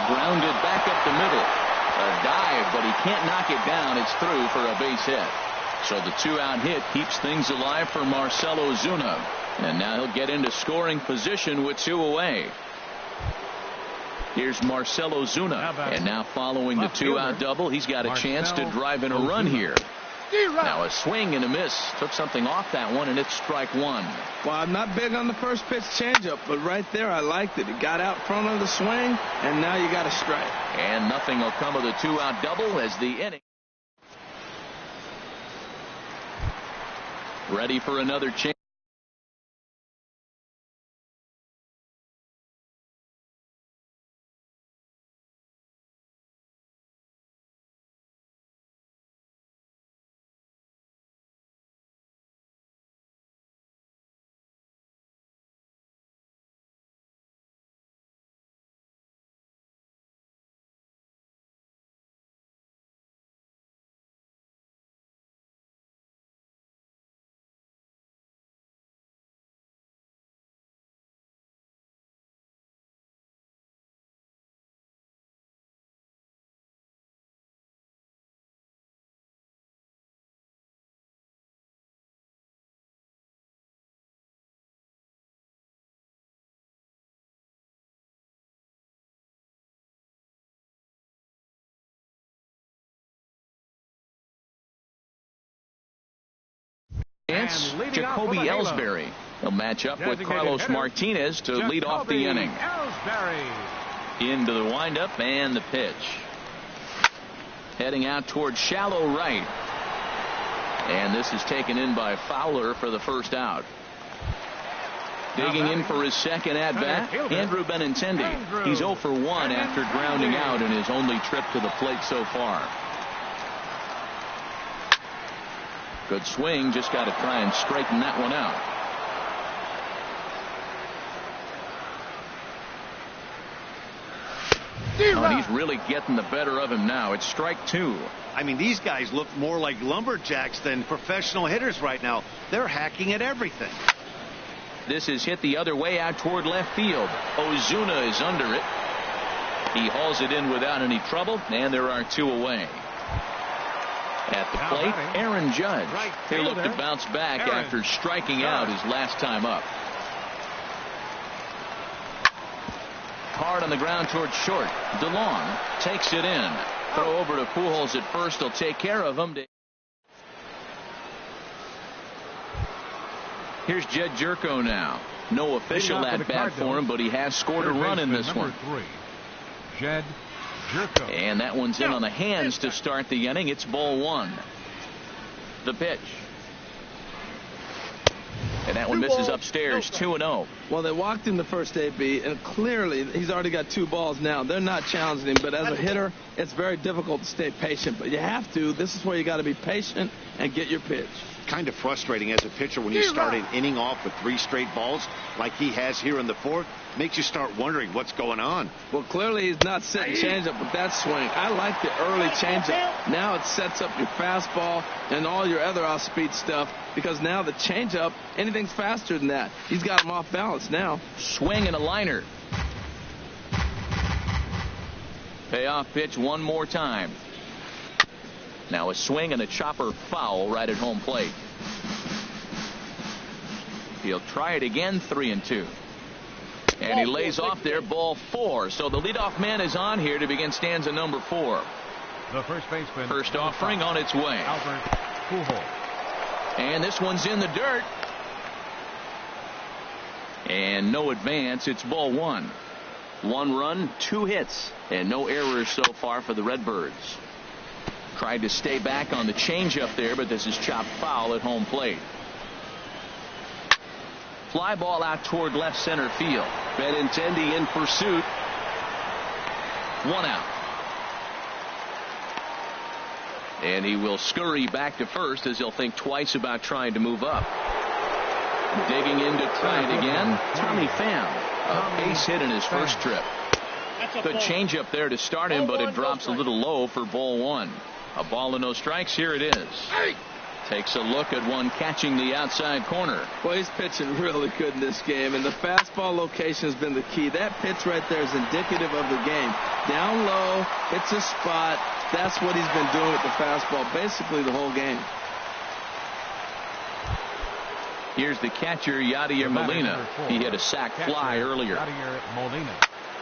Speaker 2: Grounded back up the middle. A dive, but he can't knock it down. It's through for a base hit. So the 2-out hit keeps things alive for Marcell Ozuna. And now he'll get into scoring position with 2 away. Here's Marcell Ozuna. And now following the 2-out double, he's got a chance to drive in a run here. Now a swing and a miss. Took something off that one, and it's strike 1.
Speaker 3: Well, I'm not big on the first pitch changeup, but right there I liked it. It got out front of the swing, and now you got a strike.
Speaker 2: And nothing will come of the 2-out double as the inning. Ready for another change. Jacoby Ellsbury. He'll match up with Carlos Martinez to lead off the inning. Into the windup and the pitch. Heading out towards shallow right. And this is taken in by Fowler for the first out. Digging in for his second at-bat, Andrew Benintendi. He's 0 for 1 after grounding out in his only trip to the plate so far. Good swing, just got to try and straighten that one out. Oh, and he's really getting the better of him now. It's strike 2.
Speaker 1: I mean, these guys look more like lumberjacks than professional hitters right now. They're hacking at everything.
Speaker 2: This is hit the other way out toward left field. Ozuna is under it. He hauls it in without any trouble, and there are 2 away. At the plate, Aaron Judge. He'll look to bounce back after striking out his last time up. Hard on the ground towards short. DeLong takes it in. Throw over to Pujols at first. He'll take care of him. Here's Jed Jerko now. No official at-bat for him, but he has scored a run in this one.
Speaker 4: Jed Jerko.
Speaker 2: And that one's in on the hands to start the inning. It's ball 1. The pitch. And that one misses upstairs. 2-0.
Speaker 3: Well, they walked him the first AB, and clearly he's already got 2 balls now. They're not challenging him, but as a hitter, it's very difficult to stay patient. But you have to. This is where you got to be patient and get your pitch.
Speaker 1: Kind of frustrating as a pitcher when you start an inning off with 3 straight balls like he has here in the 4th. Makes you start wondering what's going on.
Speaker 3: Well, clearly he's not setting changeup with that swing. I like the early changeup. Now it sets up your fastball and all your other off-speed stuff, because now the changeup, anything's faster than that. He's got him off balance now.
Speaker 2: Swing and a liner. Payoff pitch one more time. Now a swing and a chopper foul right at home plate. He'll try it again, 3-2. And he lays off there, ball 4. So the leadoff man is on here to begin stanza number 4.
Speaker 4: The first baseman.
Speaker 2: First offering on its way.
Speaker 4: Albert Pujols.
Speaker 2: And this one's in the dirt. And no advance. It's ball 1. 1 run, 2 hits, and no errors so far for the Redbirds. Tried to stay back on the changeup there, but this is chopped foul at home plate. Fly ball out toward left center field. Benintendi in pursuit. 1 out. And he will scurry back to first as he'll think twice about trying to move up. Digging in to try it again, Tommy Pham. A base hit in his first trip. Good changeup there to start him, but it drops a little low for ball 1. A ball and no strikes. Here it is. Takes a look at one catching the outside corner.
Speaker 3: Well, he's pitching really good in this game, and the fastball location has been the key. That pitch right there is indicative of the game. Down low, it's a spot. That's what he's been doing with the fastball basically the whole game.
Speaker 2: Here's the catcher, Yadier Molina. He hit a sac fly earlier.
Speaker 4: Yadier Molina.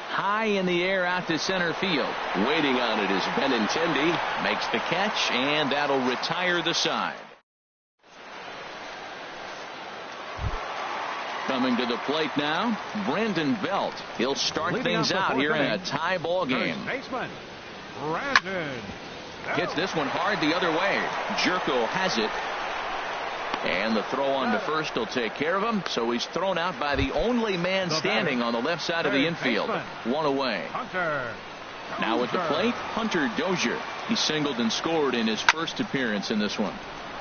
Speaker 2: High in the air out to center field. Waiting on it is Benintendi. Makes the catch, and that'll retire the side. Coming to the plate now, Brandon Belt. He'll start things out here in a tie ball game.
Speaker 4: Baseman, Brandon Belt.
Speaker 2: Hits this one hard the other way. Jerko has it. And the throw on to first will take care of him. So he's thrown out by the only man standing on the left side of the infield. 1 away. Now at the plate, Hunter Dozier. He singled and scored in his first appearance in this one.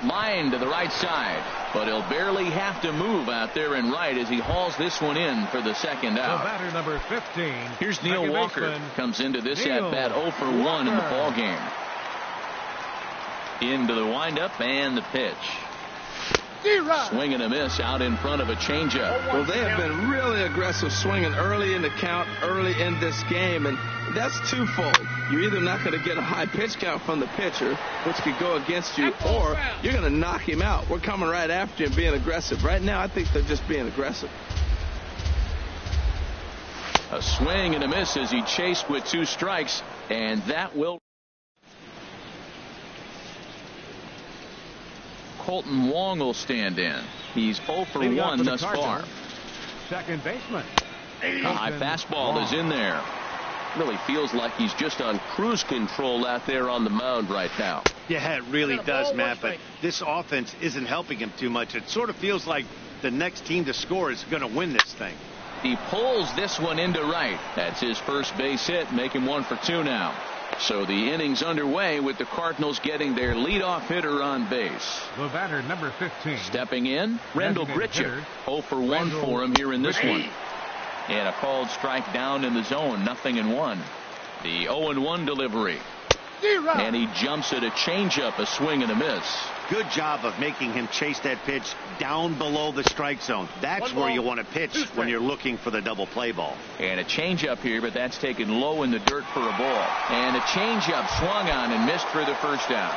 Speaker 2: Line to the right side, but he'll barely have to move out there in right as he hauls this one in for the second out.
Speaker 4: The batter, number 15.
Speaker 2: Here's Neil Walker. Comes into this at bat 0 for 1 in the ball game. Into the windup and the pitch. Swing and a miss out in front of a changeup.
Speaker 3: Well, they have been really aggressive swinging early in the count, early in this game, and that's twofold. You're either not going to get a high pitch count from the pitcher, which could go against you, or you're going to knock him out. We're coming right after you and being aggressive. Right now, I think they're just being aggressive.
Speaker 2: A swing and a miss as he chased with 2 strikes, and that will. Colton Wong will stand in. He's 0 for 1 thus far.
Speaker 4: Second baseman.
Speaker 2: A high fastball is in there. Really feels like he's just on cruise control out there on the mound right now.
Speaker 1: Yeah, it really does, Matt, but this offense isn't helping him too much. It sort of feels like the next team to score is going to win this thing.
Speaker 2: He pulls this one into right. That's his first base hit, make him 1 for 2 now. So the inning's underway with the Cardinals getting their leadoff hitter on base.
Speaker 4: The batter, number 15.
Speaker 2: Stepping in, Rendell Gritcher. 0 for 1 for him here in this one. And a called strike down in the zone, 0-1. The 0-1 delivery. And he jumps at a changeup, a swing and a miss.
Speaker 1: Good job of making him chase that pitch down below the strike zone. That's where you want to pitch when you're looking for the double play ball.
Speaker 2: And a changeup here, but that's taken low in the dirt for a ball. And a changeup swung on and missed for the first out.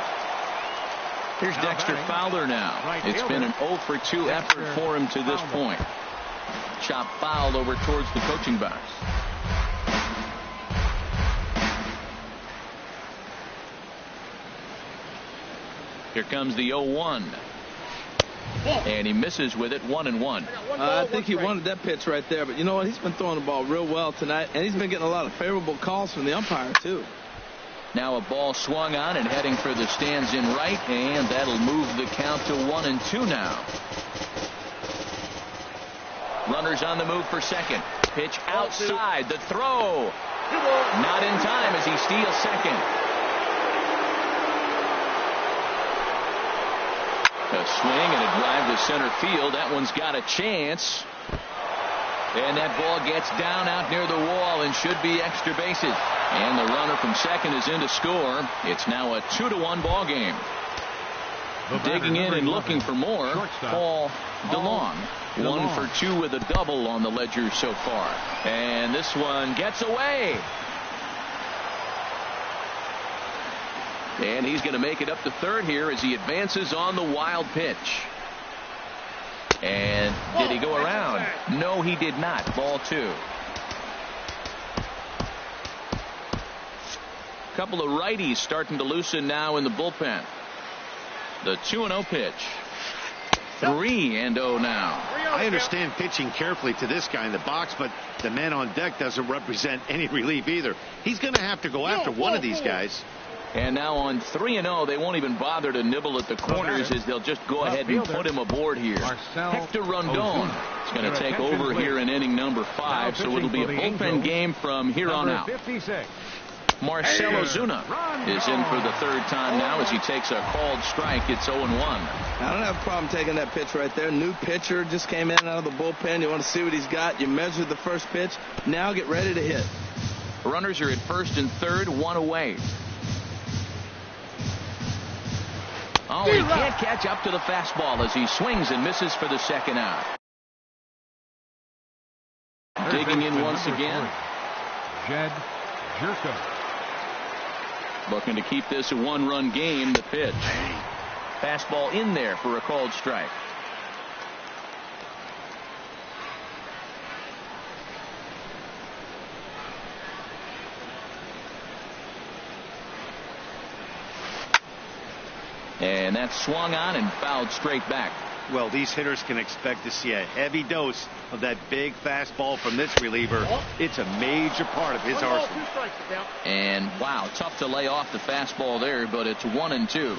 Speaker 2: Here's Dexter Fowler now. It's been an 0 for 2 effort for him to this point. Chop fouled over towards the coaching box. Here comes the 0-1. And he misses with it, 1-1.
Speaker 3: I think he wanted that pitch right there, but you know what? He's been throwing the ball real well tonight, and he's been getting a lot of favorable calls from the umpire, too.
Speaker 2: Now a ball swung on and heading for the stands in right, and that'll move the count to 1-2 now. Runners on the move for second. Pitch outside. The throw. Not in time as he steals second. A swing and a drive to center field. That one's got a chance. And that ball gets down out near the wall and should be extra bases. And the runner from second is in to score. It's now a 2-1 ball game. Digging in and looking for more, Paul DeLong. 1 for 2 with a double on the ledger so far. And this one gets away. And he's going to make it up to third here as he advances on the wild pitch. And did he go around? No, he did not. Ball 2. Couple of righties starting to loosen now in the bullpen. The 2-0 pitch. 3-0 now.
Speaker 1: I understand pitching carefully to this guy in the box, but the man on deck doesn't represent any relief either. He's going to have to go after one of these guys.
Speaker 2: And now on 3-0, they won't even bother to nibble at the corners as they'll just go ahead and put him aboard here. Hector Rondon is going to take over here in inning number 5, so it'll be a bullpen game from here on out. Marcell Ozuna is in for the third time now as he takes a called strike. It's 0-1.
Speaker 3: I don't have a problem taking that pitch right there. New pitcher just came in out of the bullpen. You want to see what he's got. You measure the first pitch. Now get ready to hit.
Speaker 2: Runners are at first and third, 1 away. Oh, he can't catch up to the fastball as he swings and misses for the second out. Digging in once again.
Speaker 4: Jed Jerko.
Speaker 2: Looking to keep this a 1-run game. The pitch. Fastball in there for a called strike. And that's swung on and fouled straight back.
Speaker 1: Well, these hitters can expect to see a heavy dose of that big fastball from this reliever. It's a major part of his arsenal.
Speaker 2: And wow, tough to lay off the fastball there, but it's 1-2.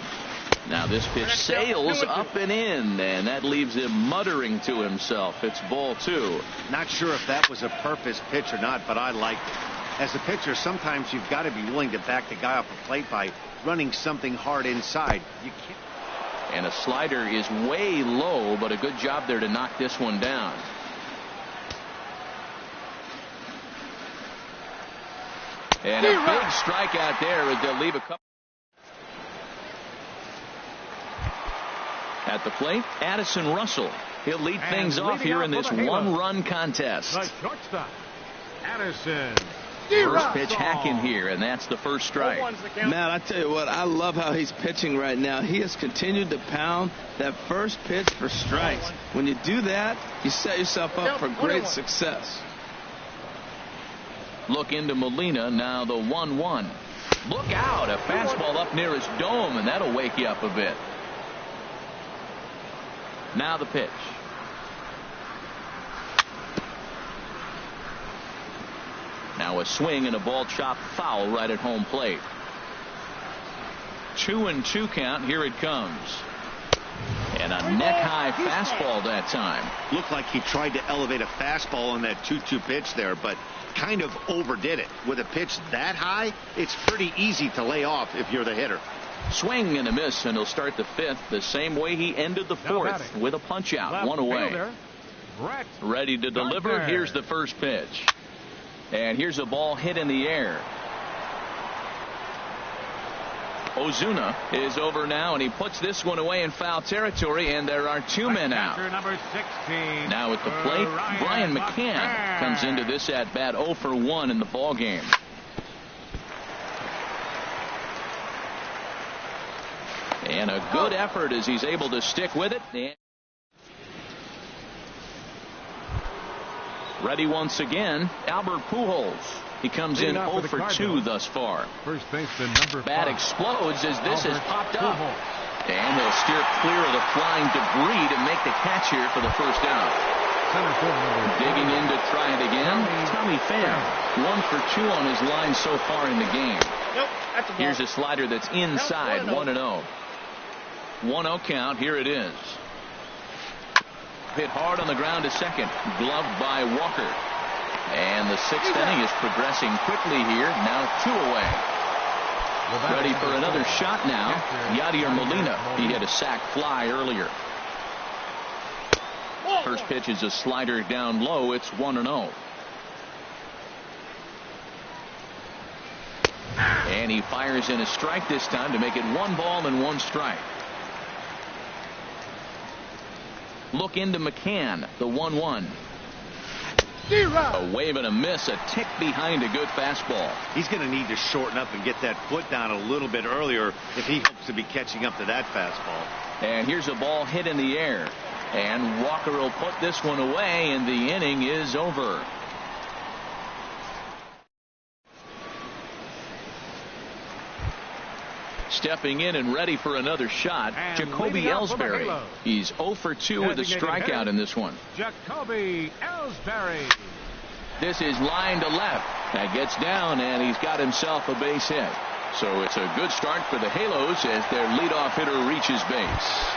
Speaker 2: Now this pitch sails up and in, and that leaves him muttering to himself. It's ball 2.
Speaker 1: Not sure if that was a purpose pitch or not, but I liked it. As a pitcher, sometimes you've got to be willing to back the guy off the plate by running something hard inside. You can't.
Speaker 2: And a slider is way low, but a good job there to knock this one down. And a big strikeout there as they'll leave a couple. At the plate, Addison Russell. He'll lead things off here in this 1-run contest.
Speaker 4: The shortstop, Addison.
Speaker 2: First pitch hacking here, and that's the first strike.
Speaker 3: Matt, I tell you what, I love how he's pitching right now. He has continued to pound that first pitch for strikes. When you do that, you set yourself up for great success.
Speaker 2: Look into Molina, now the 1-1. Look out, a fastball up near his dome, and that'll wake you up a bit. Now the pitch. Now a swing and a ball chopped foul right at home plate. 2-2 count. Here it comes. And a neck-high fastball that time.
Speaker 1: Looked like he tried to elevate a fastball on that 2-2 pitch there, but kind of overdid it. With a pitch that high, it's pretty easy to lay off if you're the hitter.
Speaker 2: Swing and a miss, and he'll start the 5th the same way he ended the 4th with a punch out. 1 away. Ready to deliver. Here's the first pitch. And here's a ball hit in the air. Ozuna is over now, and he puts this one away in foul territory, and there are 2 men out.
Speaker 4: Number 16,
Speaker 2: now at the plate, Brian McCann comes into this at bat 0 for 1 in the ball game. And a good effort as he's able to stick with it. And ready once again, Albert Pujols. He comes in 0 for 2 thus far.
Speaker 4: First baseman number 5.
Speaker 2: Bat explodes as this has popped up. And they'll steer clear of the flying debris to make the catch here for the first out. Digging in to try it again, Tommy Pham. 1 for 2 on his line so far in the game. Here's a slider that's inside, 1-0. 1-0 count. Here it is. hit hard on the ground to second. Gloved by Walker. And the sixth inning is progressing quickly here. Now 2 away. Ready for another shot now. Yadier Molina. He had a sac fly earlier. First pitch is a slider down low. It's 1-0. And he fires in a strike this time to make it 1 ball and 1 strike. Look into McCann, the 1-1. A wave and a miss, a tick behind a good fastball.
Speaker 1: He's going to need to shorten up and get that foot down a little bit earlier if he hopes to be catching up to that fastball.
Speaker 2: And here's a ball hit in the air. And Walker will put this one away, and the inning is over. Stepping in and ready for another shot, and Jacoby Ellsbury. He's 0 for 2 with a strikeout in this one.
Speaker 4: Jacoby Ellsbury.
Speaker 2: This is line to left. That gets down, and he's got himself a base hit. So it's a good start for the Halos as their leadoff hitter reaches base.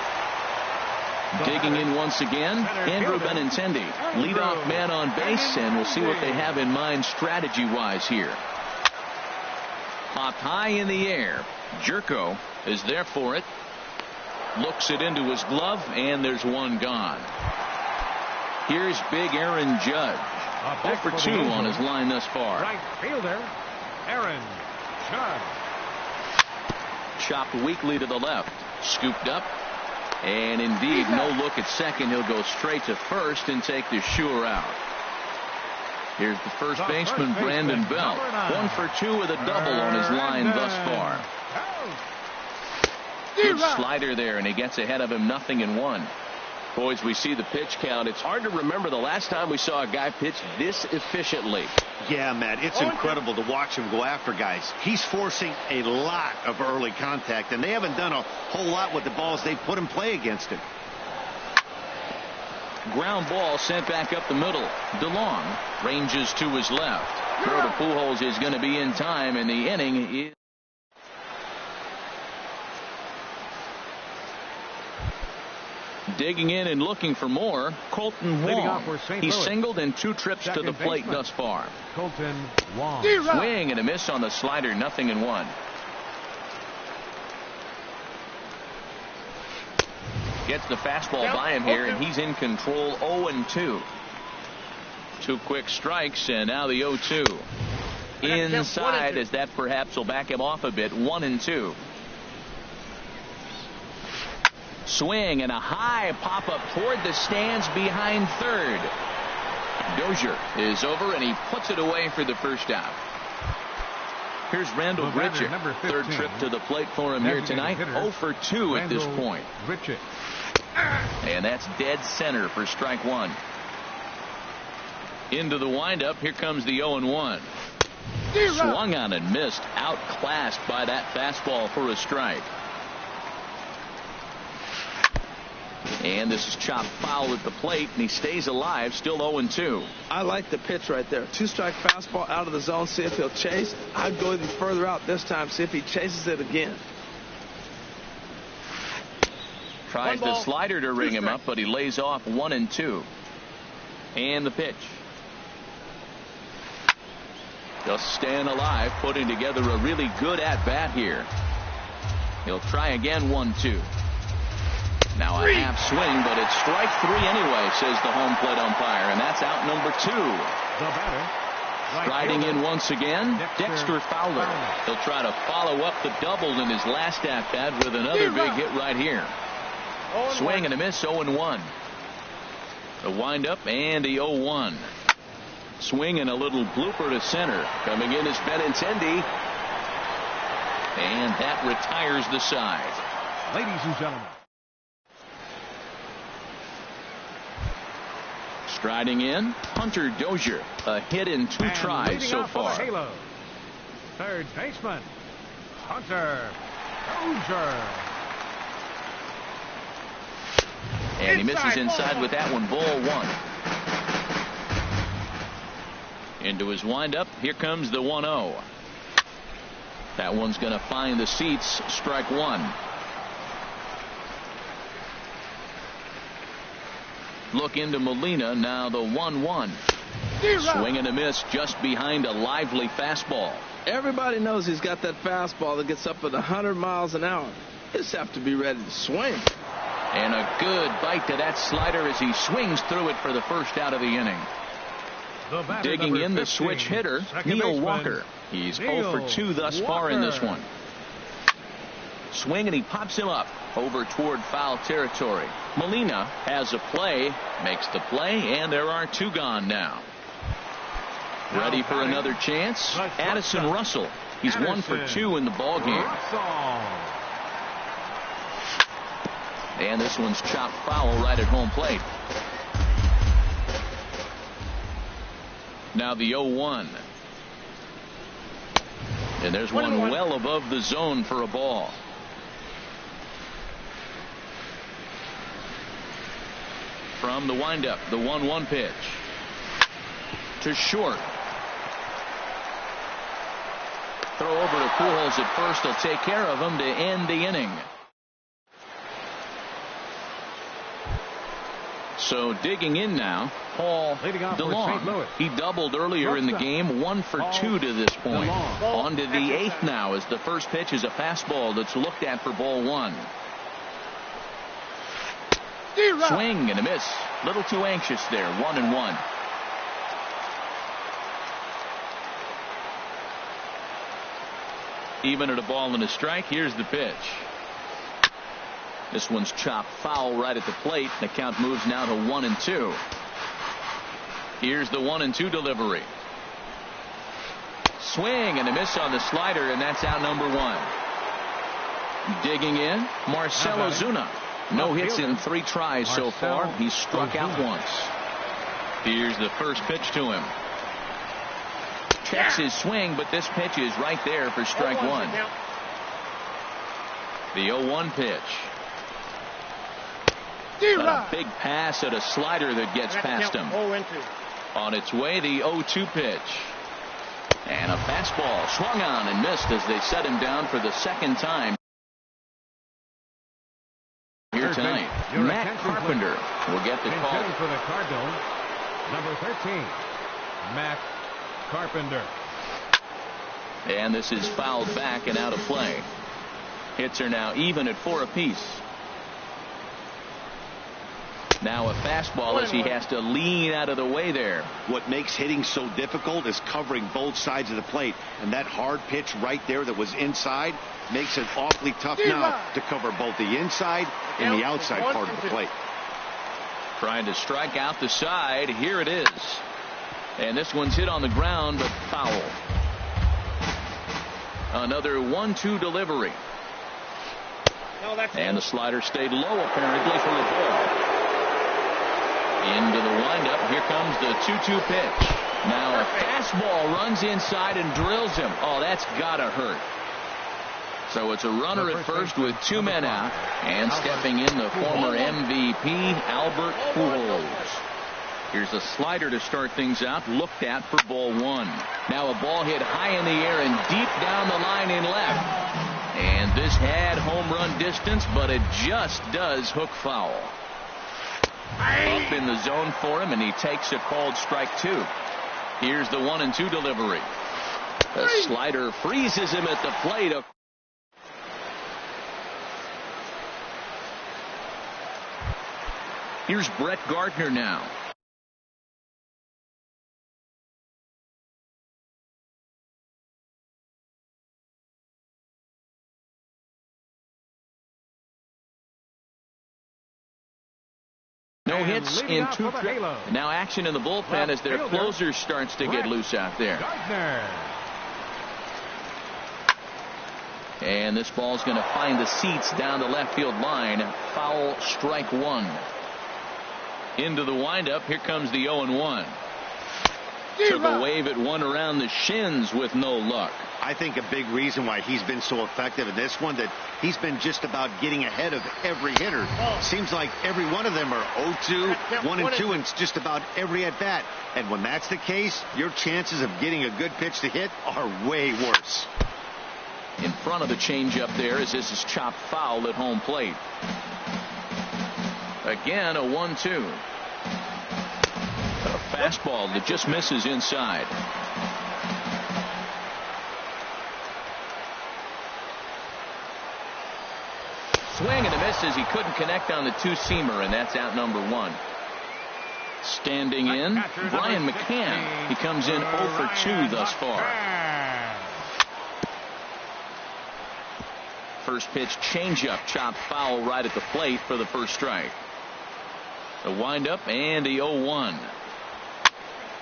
Speaker 2: Digging in once again, Andrew Benintendi, leadoff man on base, and we'll see what they have in mind strategy-wise here. Popped high in the air. Jerko is there for it. Looks it into his glove, and there's one gone. Here's big Aaron Judge. 0 for 2 on his line thus far.
Speaker 4: Right fielder, Aaron Judge.
Speaker 2: Chopped weakly to the left. Scooped up. And indeed, no look at second. He'll go straight to first and take the sure out. Here's the first baseman, Brandon Belt. 1 for 2 with a double on his line thus far. Good slider there, and he gets ahead of him, 0-1. Boys, we see the pitch count. It's hard to remember the last time we saw a guy pitch this efficiently.
Speaker 1: Yeah, Matt, it's incredible to watch him go after guys. He's forcing a lot of early contact, and they haven't done a whole lot with the balls they've put in play against him.
Speaker 2: Ground ball sent back up the middle. DeLong ranges to his left. Throw to Pujols is going to be in time, and the inning is. Digging in and looking for more, Colton Wong. He's singled in 2 trips to the plate thus far.
Speaker 4: Colton Wong.
Speaker 2: Swing and a miss on the slider, 0-1. Gets the fastball by him here, and he's in control. 0-2. 2 quick strikes, and now the 0-2. Inside, as that perhaps will back him off a bit. 1-2. Swing and a high pop-up toward the stands behind third. Dozier is over, and he puts it away for the first out. Here's Randall Grichuk. 3rd trip to the plate for him here tonight. 0 for 2 at this point. And that's dead center for strike 1. Into the windup. Here comes the 0-1. Swung on and missed. Outclassed by that fastball for a strike. And this is chopped foul at the plate, and he stays alive, still 0-2.
Speaker 3: I like the pitch right there. 2-strike fastball out of the zone, see if he'll chase. I'd go even further out this time, see if he chases it again.
Speaker 2: Tries the slider to ring him up, but he lays off 1-2. And the pitch. Just staying alive, putting together a really good at-bat here. He'll try again, 1-2. Now a half swing, but it's strike 3 anyway, says the home plate umpire, and that's out number 2.
Speaker 4: The batter,
Speaker 2: Striding in once again, Dexter Fowler. He'll try to follow up the double in his last at-bat with another big hit right here. Swing and a miss, 0-1. The windup and the 0-1. Swing and a little blooper to center. Coming in is Benintendi. And that retires the side.
Speaker 4: ladies and gentlemen.
Speaker 2: Striding in, Hunter Dozier. A hit in 2 tries so far.
Speaker 4: Halo, third baseman, Hunter Dozier.
Speaker 2: And he misses inside with that one. Ball 1. Into his windup. Here comes the 1-0. That one's going to find the seats. Strike 1. Look into Molina. Now the 1-1. Swing and a miss just behind a lively fastball.
Speaker 3: Everybody knows he's got that fastball that gets up at 100 miles an hour. He just have to be ready to swing.
Speaker 2: And a good bite to that slider as he swings through it for the first out of the inning. Digging in the switch hitter, Neil Walker. He's 0 for 2 thus far in this one. Swing and he pops him up over toward foul territory. Molina has a play, makes the play, and there are 2 gone now. Ready for another chance? Addison Russell. He's 1 for 2 in the ball game. And this one's chopped foul right at home plate. Now the 0-1. And there's one well above the zone for a ball. From the windup, the 1-1 pitch. To short. Throw over to Pujols at first. He'll take care of him to end the inning. So digging in now, Paul DeLong. He doubled earlier in the game, 1 for 2 to this point. On to the 8th now as the first pitch is a fastball that's looked at for ball 1. Swing and a miss. Little too anxious there. 1-1. Even at a ball and a strike. Here's the pitch. This one's chopped foul right at the plate. The count moves now to 1-2. Here's the 1-2 delivery. Swing and a miss on the slider, and that's out number 1. Digging in, Marcell Ozuna. No hits in 3 tries so far. He's struck out once. Here's the first pitch to him. Checks his swing, but this pitch is right there for strike 1. The 0-1 pitch. But a big pass at a slider that gets past him. On its way, the 0-2 pitch. And a fastball swung on and missed as they set him down for the second time here tonight. Matt Carpenter will get the call.
Speaker 4: For the Cardinals, number 13, Matt Carpenter.
Speaker 2: And this is fouled back and out of play. Hits are now even at 4 apiece. Now a fastball as he has to lean out of the way there.
Speaker 1: What makes hitting so difficult is covering both sides of the plate. And that hard pitch right there that was inside makes it awfully tough now to cover both the inside and the outside part of the plate.
Speaker 2: Trying to strike out the side. Here it is. And this one's hit on the ground, but foul. Another 1-2 delivery. And the slider stayed low apparently for the ball. Into the windup. Here comes the 2-2 pitch. Now a fastball runs inside and drills him. Oh, that's gotta hurt. So it's a runner at first with 2 men out. And stepping in the former MVP, Albert Pujols. Here's a slider to start things out. Looked at for ball 1. Now a ball hit high in the air and deep down the line in left. And this had home run distance, but it just does hook foul. Up in the zone for him, and he takes a called strike 2. Here's the 1-2 delivery. The slider freezes him at the plate. Here's Brett Gardner now. No hits in 2 trips. Now action in the bullpen as their closer starts to get loose out there. And this ball's going to find the seats down the left field line. Foul, strike 1. Into the windup. Here comes the 0-1. Took a wave at one around the shins with no luck.
Speaker 1: I think a big reason why he's been so effective in this one, that he's been just about getting ahead of every hitter. Seems like every one of them are 0-2, 1-2, and just about every at bat. And when that's the case, your chances of getting a good pitch to hit are way worse.
Speaker 2: In front of the changeup there as this is chopped foul at home plate. Again, a 1-2. fastball that just misses inside. Swing and a miss as he couldn't connect on the two-seamer, and that's out number 1. Standing in, Brian McCann. He comes in 0 for 2 thus far. First pitch changeup chopped foul right at the plate for the first strike. The windup and the 0-1.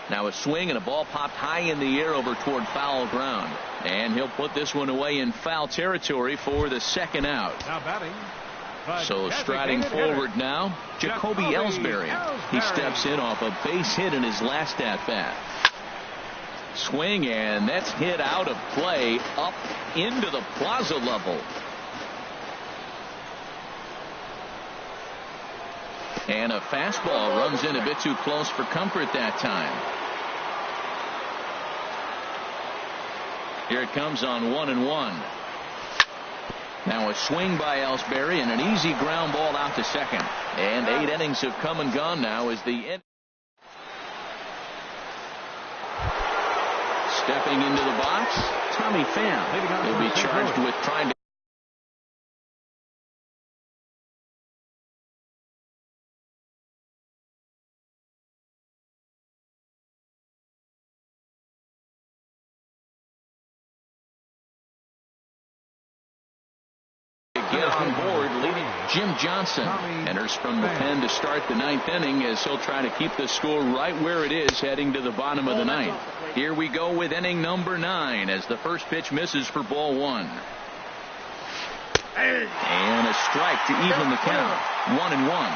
Speaker 2: Now a swing and a ball popped high in the air over toward foul ground. And he'll put this one away in foul territory for the second out.
Speaker 4: Now batting.
Speaker 2: So striding forward now, Jacoby Ellsbury. He steps in off a base hit in his last at-bat. Swing, and that's hit out of play up into the plaza level. And a fastball runs in a bit too close for comfort that time. Here it comes on 1-1. Now a swing by Ellsbury and an easy ground ball out to second. And 8 innings have come and gone now as the end. Stepping into the box, Tommy Pham. He'll be charged with trying to get on board. Leading Jim Johnson enters from the pen to start the 9th inning as he'll try to keep the score right where it is heading to the bottom of the 9th. Here we go with inning number 9 as the first pitch misses for ball 1. And a strike to even the count. 1-1.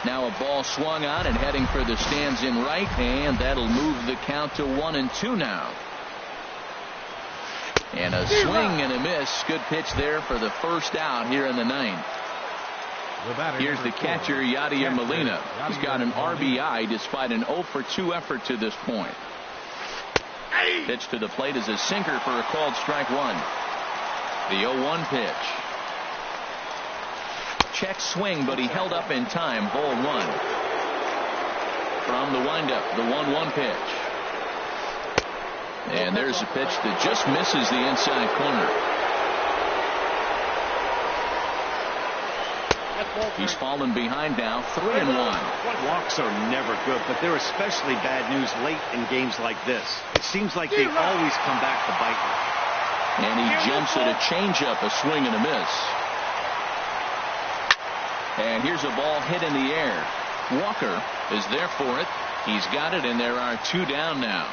Speaker 2: Now a ball swung on and heading for the stands in right, and that'll move the count to 1-2 now. And a swing and a miss. Good pitch there for the first out here in the 9th. Here's the catcher, Yadier Molina. He's got an RBI despite an 0 for 2 effort to this point. Pitch to the plate is a sinker for a called strike 1. The 0-1 pitch. Check swing, but he held up in time. Ball 1. From the windup, the 1-1 pitch. And there's a pitch that just misses the inside corner. He's fallen behind now, 3-1.
Speaker 1: Walks are never good, but they're especially bad news late in games like this. It seems like they always come back to bite them.
Speaker 2: And he jumps at a changeup, a swing and a miss. And here's a ball hit in the air. Walker is there for it. He's got it, and there are 2 down now.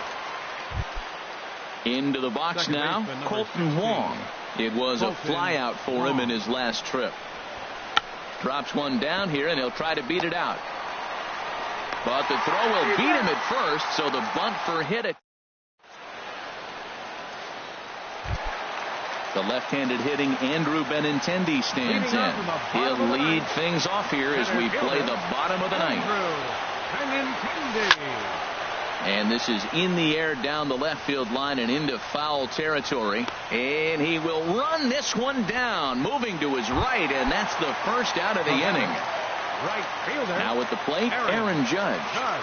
Speaker 2: Into the box now, Colton Wong. It was a flyout for him in his last trip. Drops one down here, and he'll try to beat it out. But the throw will beat him at first, so the bunt for hit it. The left-handed hitting Andrew Benintendi stands in. He'll lead things off here as we play the bottom of the 9th. And this is in the air down the left field line and into foul territory. And he will run this one down, moving to his right, and that's the first out of the inning. Now at the plate, Aaron Judge.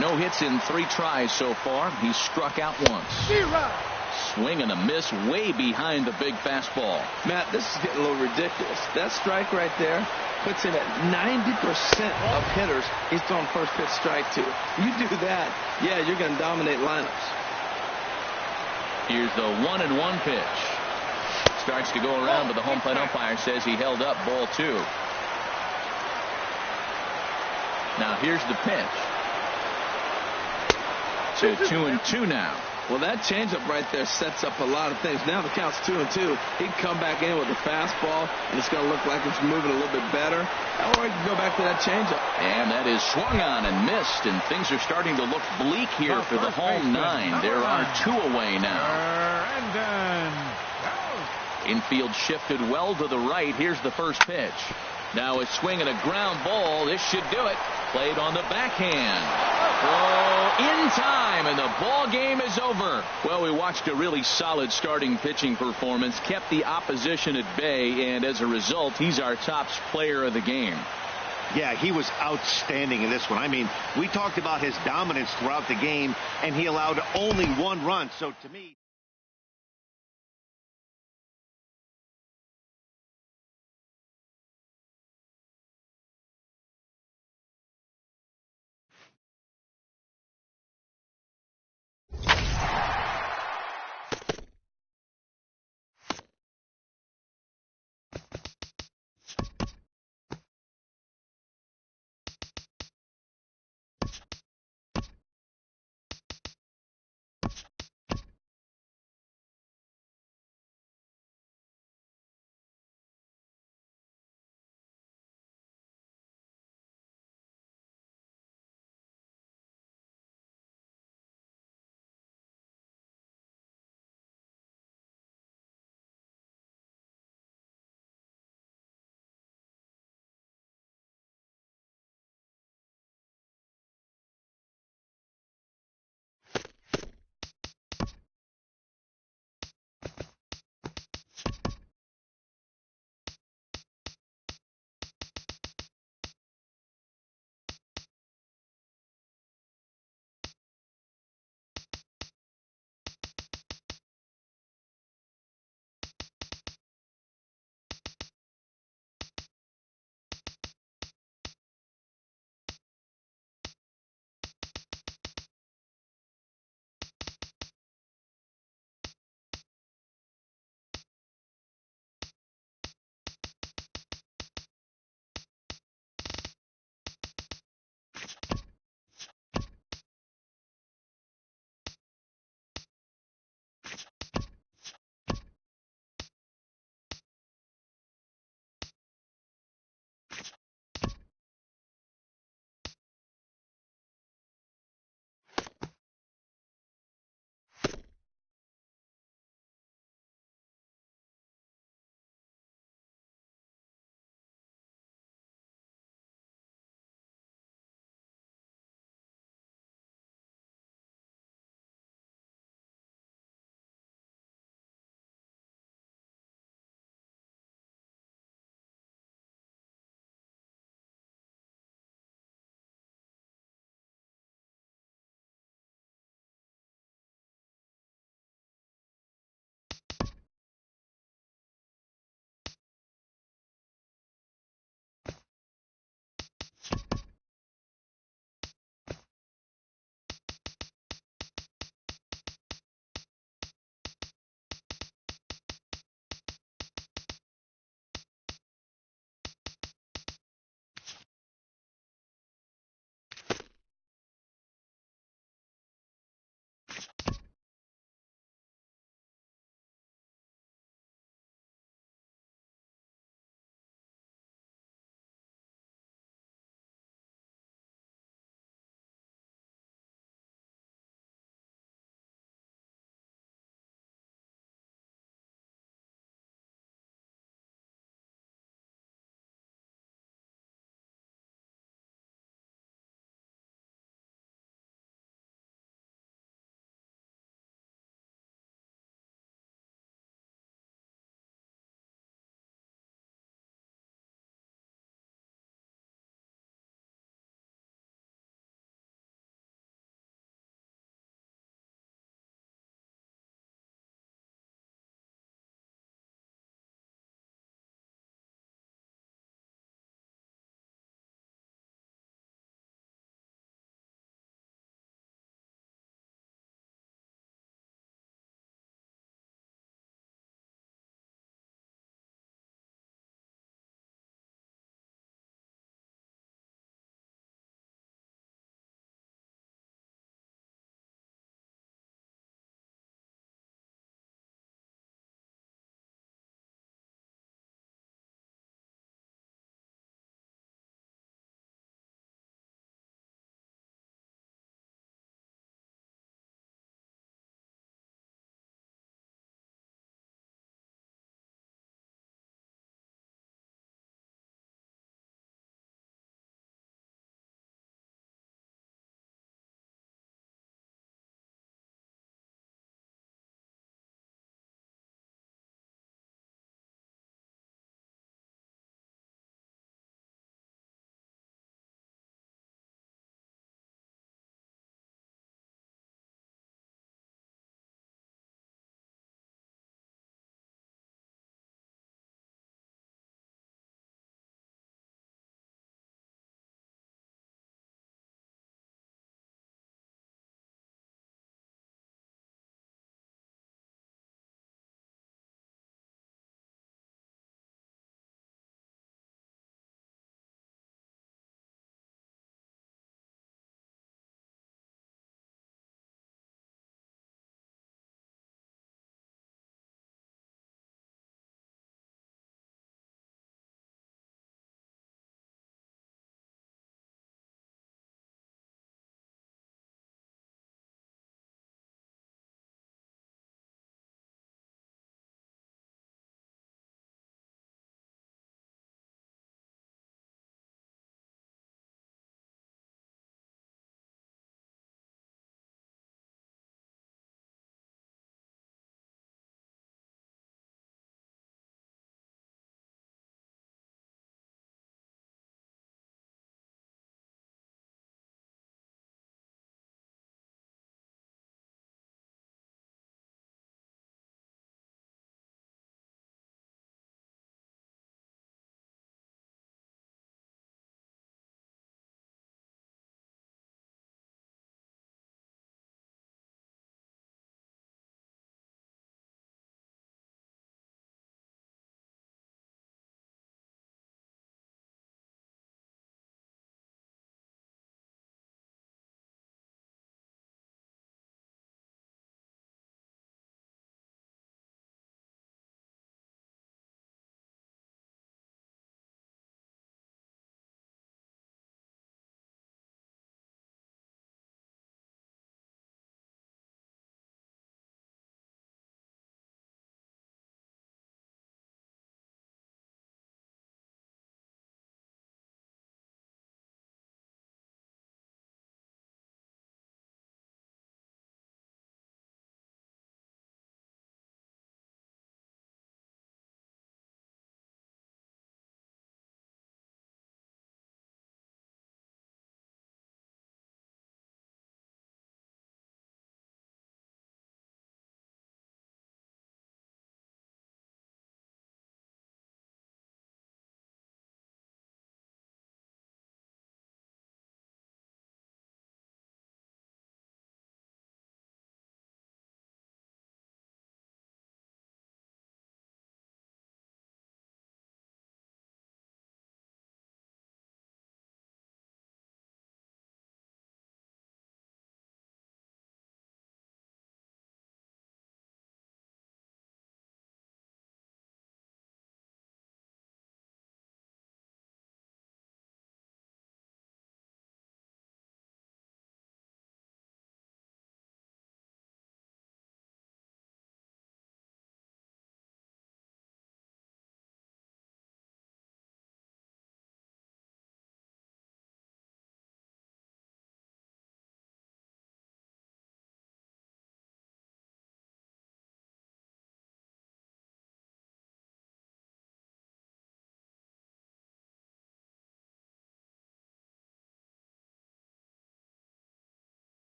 Speaker 2: No hits in 3 tries so far. He's struck out once. Swing and a miss way behind the big fastball.
Speaker 3: Matt, this is getting a little ridiculous. That strike right there puts him at 90% of hitters he's thrown first pitch strike to. You do that, yeah, you're going to dominate lineups.
Speaker 2: Here's the 1-1 pitch. Starts to go around, but the home plate umpire says he held up ball 2. Now here's the pitch. So 2-2 now.
Speaker 3: Well, that changeup right there sets up a lot of things. Now the count's 2-2. He can come back in with a fastball, and it's going to look like it's moving a little bit better. Or he can go back to that changeup.
Speaker 2: And that is swung on and missed, and things are starting to look bleak here for the home 9. There are 2 away now. Infield shifted well to the right. Here's the first pitch. Now a swing and a ground ball. This should do it. Played on the backhand. Throw in time, and the ball game is over. Well, we watched a really solid starting pitching performance, kept the opposition at bay, and as a result, he's our top player of the game.
Speaker 1: Yeah, he was outstanding in this one. I mean, we talked about his dominance throughout the game, and he allowed only 1 run. So to me...